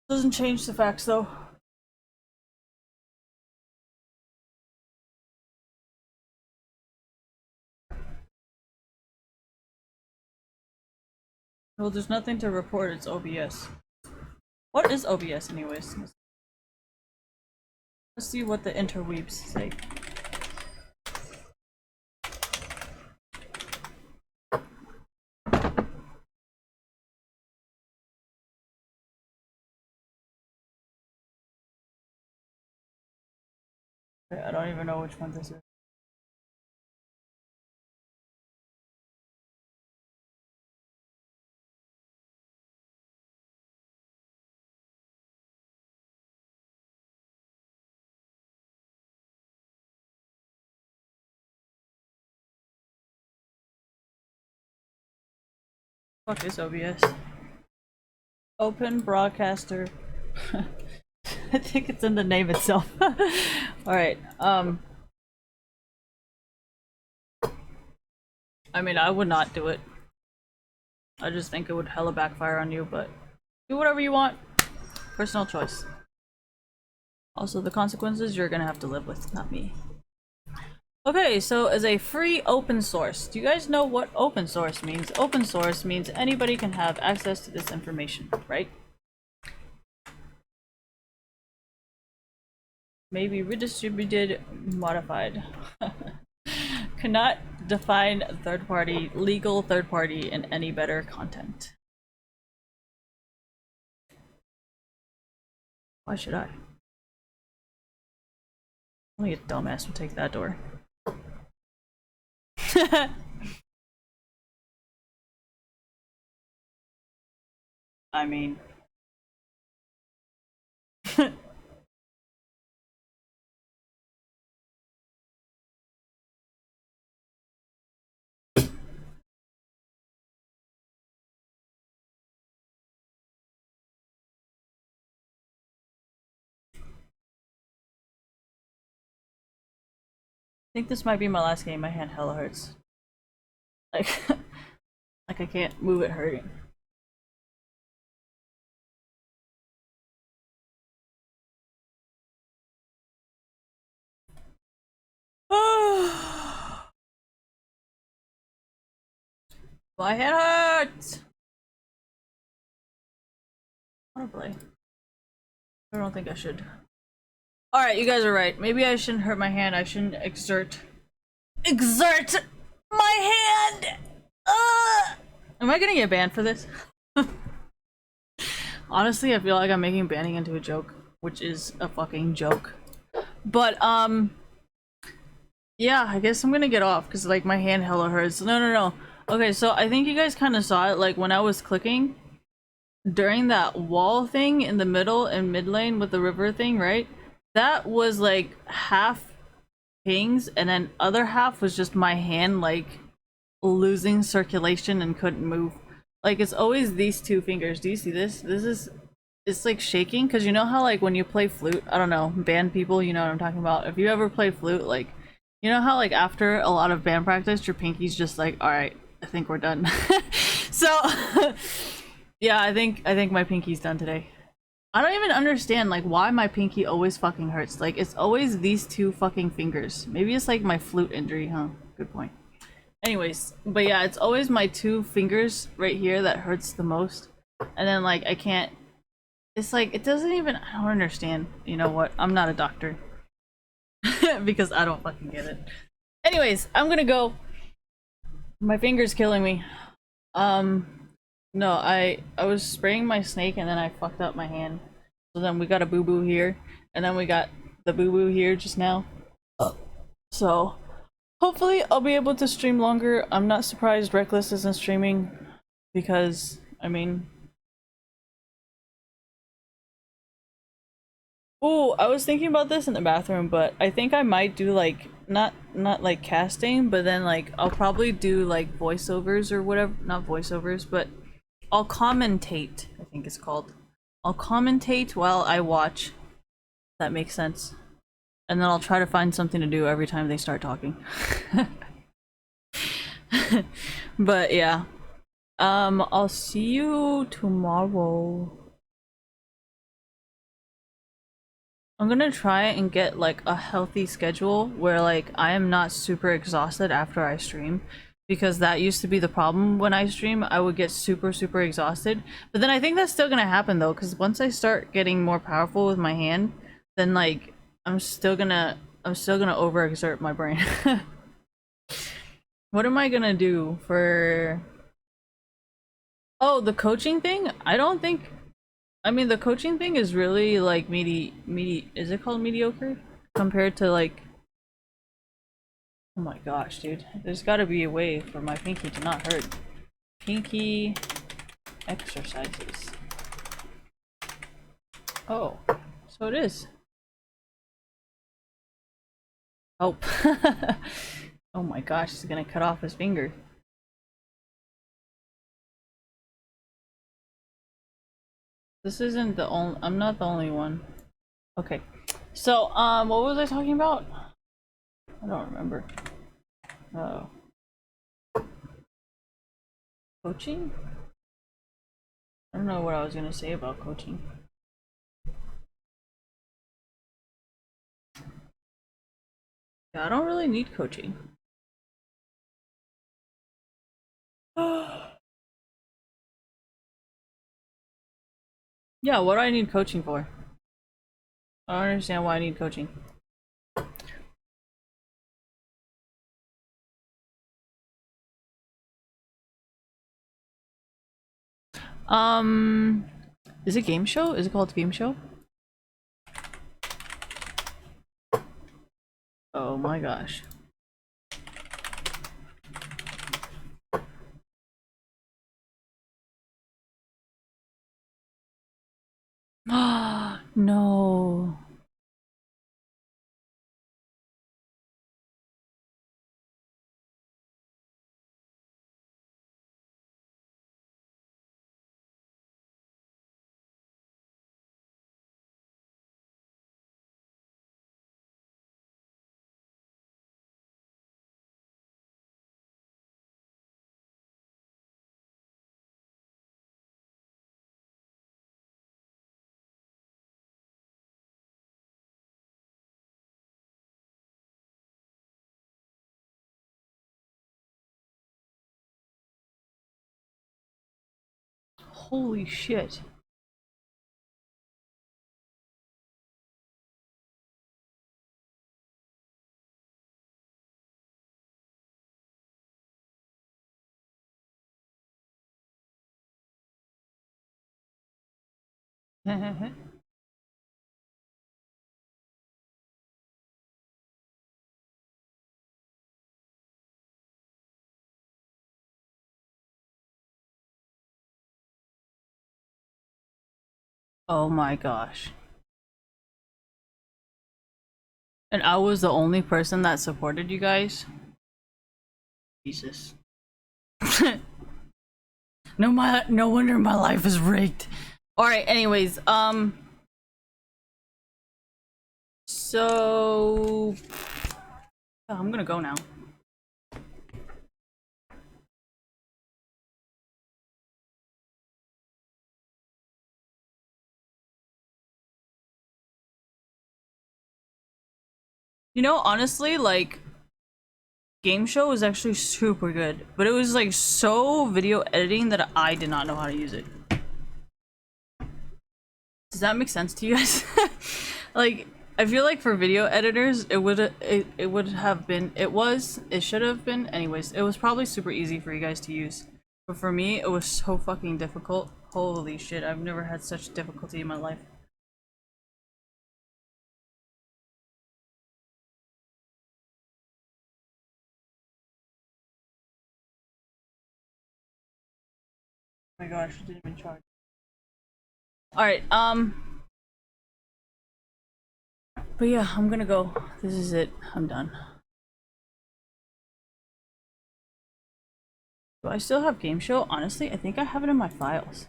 doesn't change the facts though. Well, there's nothing to report, it's OBS. What is OBS anyways? Let's see what the interweebs say. I don't even know which one this is. Fuck is OBS? Open Broadcaster. I think it's in the name itself. Alright, I mean, I would not do it. I just think it would hella backfire on you, but do whatever you want. Personal choice. Also, the consequences you're gonna have to live with, not me. Okay, so as a free open source, do you guys know what open source means? Open source means anybody can have access to this information, right? Maybe redistributed, modified. Cannot define third party, legal third party in any better content. Why should I? Only a dumbass would take that door. I mean... I think this might be my last game. My hand hella hurts. Like, like I can't move it hurting. My hand hurts! I wanna play. I don't think I should. Alright, you guys are right. Maybe I shouldn't hurt my hand. I shouldn't exert my hand! Am I gonna get banned for this? Honestly, I feel like I'm making banning into a joke, which is a fucking joke. But, yeah, I guess I'm gonna get off, because, like, my hand hella hurts. No. Okay, so I think you guys kind of saw it, like, when I was clicking during that wall thing in the middle and mid lane with the river thing, right? That was, like, half pings, and then other half was just my hand, like, losing circulation and couldn't move. Like, it's always these two fingers. Do you see this? This it's like shaking, because you know how like when you play flute, I don't know, band people, you know what I'm talking about. If you ever play flute, like, you know how like after a lot of band practice, your pinky's just like, all right, I think we're done. So yeah, I think my pinky's done today. I don't even understand like why my pinky always fucking hurts. Like it's always these two fucking fingers. Maybe it's like my flute injury, huh? Good point. Anyways, but yeah, it's always my two fingers right here that hurts the most. And then like I can't, it's like it doesn't even, I don't understand. You know what? I'm not a doctor. Because I don't fucking get it. Anyways, I'm gonna go. My finger's killing me. No, I was spraying my snake and then I fucked up my hand. So then we got a boo-boo here, and then we got the boo-boo here just now. So hopefully I'll be able to stream longer. I'm not surprised Reckless isn't streaming because, I mean... Ooh, I was thinking about this in the bathroom, but I think I might do like, not like casting, but then like I'll probably do like voiceovers or whatever, not voiceovers, but I'll commentate, I think it's called. I'll commentate while I watch. That makes sense. And then I'll try to find something to do every time they start talking. But yeah. I'll see you tomorrow. I'm gonna try and get like a healthy schedule where like I am not super exhausted after I stream, because that used to be the problem when I stream. I would get super exhausted, but then I think that's still gonna happen though, because once I start getting more powerful with my hand, then like I'm still gonna overexert my brain. What am I gonna do for... Oh, the coaching thing? I don't think... I mean, the coaching thing is really like is it called mediocre? Compared to like... Oh my gosh, dude. There's gotta be a way for my pinky to not hurt. Pinky exercises. Oh, so it is. Oh. Oh my gosh, he's gonna cut off his finger. This isn't the only... I'm not the only one. Okay. So, what was I talking about? I don't remember. Oh. Coaching? I don't know what I was gonna say about coaching. Yeah, I don't really need coaching. Yeah, what do I need coaching for? I don't understand why I need coaching. Is it game show? Is it called game show? Oh my gosh. No. Holy shit. Oh my gosh. And I was the only person that supported you guys? Jesus. No wonder my life is rigged. Alright, anyways, so I'm gonna go now. You know, honestly, like, Game Show was actually super good, but it was like so video editing that I did not know how to use it. Does that make sense to you guys? Like, I feel like for video editors, it should have been. Anyways, it was probably super easy for you guys to use, but for me, it was so fucking difficult. Holy shit, I've never had such difficulty in my life. Oh my gosh, it didn't even charge. Alright, but yeah, I'm gonna go. This is it. I'm done. Do I still have Game Show? Honestly, I think I have it in my files.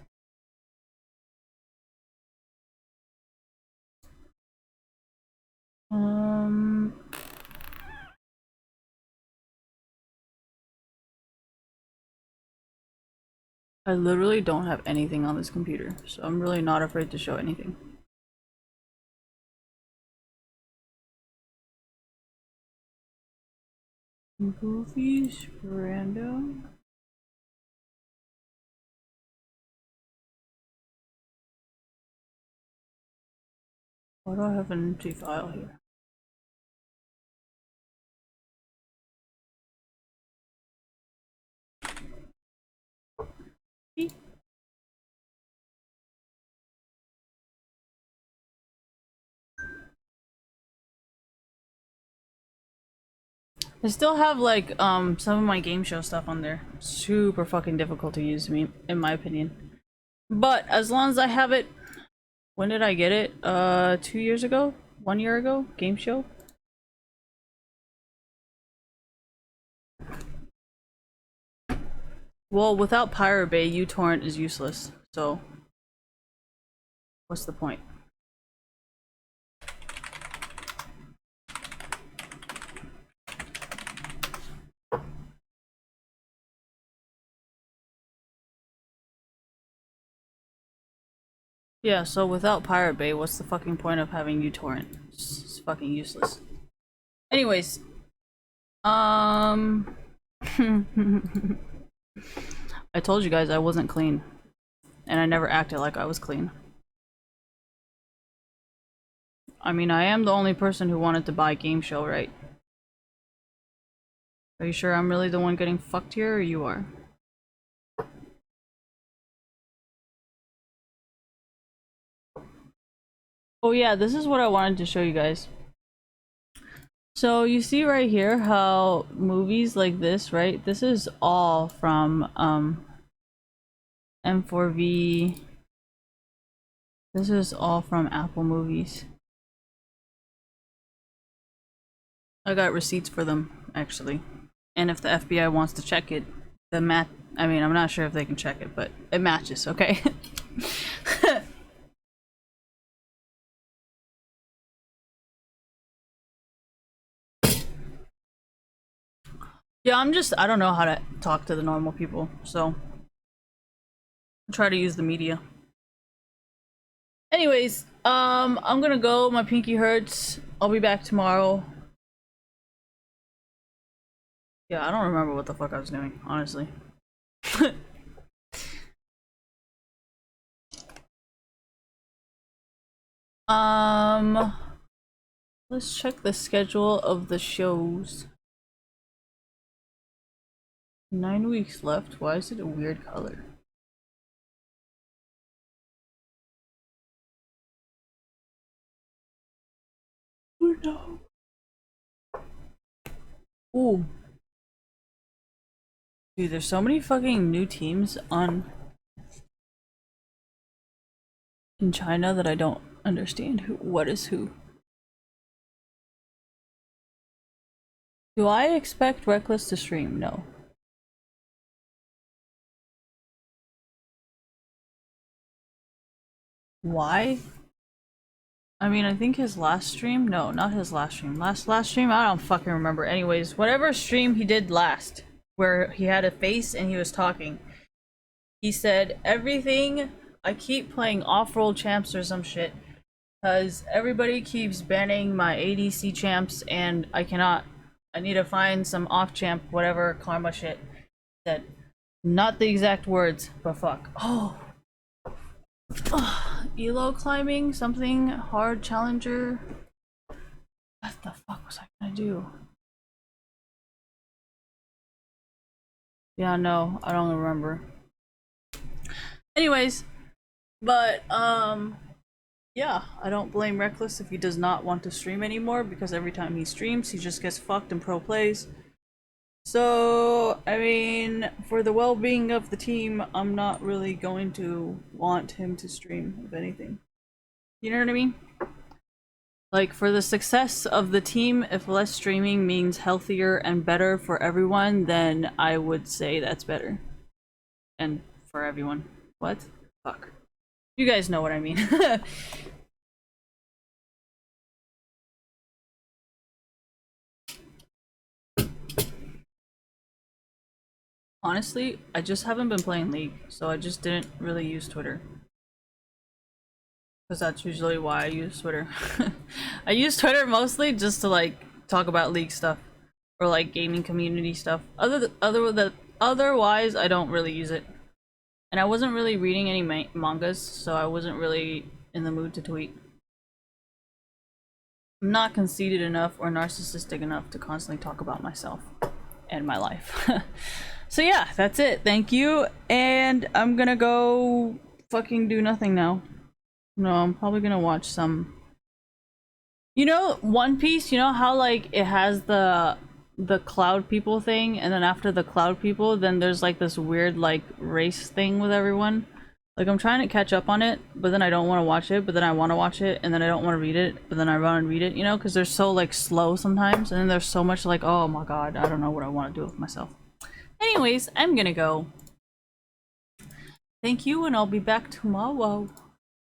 I literally don't have anything on this computer, so I'm really not afraid to show anything. Movies, random. Why do I have an empty file here? I still have like some of my Game Show stuff on there. Super fucking difficult to use, in my opinion. But as long as I have it, when did I get it? 2 years ago? 1 year ago? Game Show? Well, without Pirate Bay, uTorrent is useless. So, what's the point? Yeah, so without Pirate Bay, what's the fucking point of having uTorrent? It's fucking useless. Anyways, I told you guys I wasn't clean, and I never acted like I was clean. I mean, I am the only person who wanted to buy Game Show, right? Are you sure I'm really the one getting fucked here, or you are? Oh yeah, this is what I wanted to show you guys. So you see right here how movies like this, right? This is all from M4V. This is all from Apple Movies. I got receipts for them, actually. And if the FBI wants to check it, I mean, I'm not sure if they can check it, but it matches, okay? Yeah, I don't know how to talk to the normal people, so I try to use the media. Anyways, I'm gonna go. My pinky hurts. I'll be back tomorrow. Yeah, I don't remember what the fuck I was doing, honestly. Let's check the schedule of the shows. 9 weeks left. Why is it a weird color? Oh no. Ooh. Dude, there's so many fucking new teams in China that I don't understand what is who. Do I expect Reckless to stream? No. Why? I mean, I think his last stream? No, not his last stream. Last stream? I don't fucking remember. Anyways, whatever stream he did last, where he had a face and he was talking, he said, everything, I keep playing off-roll champs or some shit, because everybody keeps banning my ADC champs and I cannot. I need to find some off-champ, whatever, karma shit. Said, not the exact words, but fuck. Oh. Elo climbing, something hard challenger. What the fuck was I gonna do? Yeah, no, I don't remember. Anyways, but yeah, I don't blame Reckless if he does not want to stream anymore, because every time he streams, he just gets fucked in pro plays. So, I mean, for the well-being of the team, I'm not really going to want him to stream, if anything. You know what I mean? Like, for the success of the team, if less streaming means healthier and better for everyone, then I would say that's better. And for everyone. What? Fuck. You guys know what I mean. Honestly, I just haven't been playing League, so I just didn't really use Twitter. Because that's usually why I use Twitter. I use Twitter mostly just to, like, talk about League stuff. Or, like, gaming community stuff. Otherwise, I don't really use it. And I wasn't really reading any mangas, so I wasn't really in the mood to tweet. I'm not conceited enough or narcissistic enough to constantly talk about myself and my life. So yeah, that's it. Thank you. And I'm gonna go fucking do nothing now. No, I'm probably gonna watch some. You know, One Piece, you know how like it has the cloud people thing, and then after the cloud people, then there's like this weird like race thing with everyone. Like I'm trying to catch up on it, but then I don't want to watch it, but then I want to watch it, and then I don't want to read it, but then I want to read it, you know, because they're so like slow sometimes, and then there's so much like, oh my god, I don't know what I want to do with myself. Anyways, I'm gonna go. Thank you, and I'll be back tomorrow.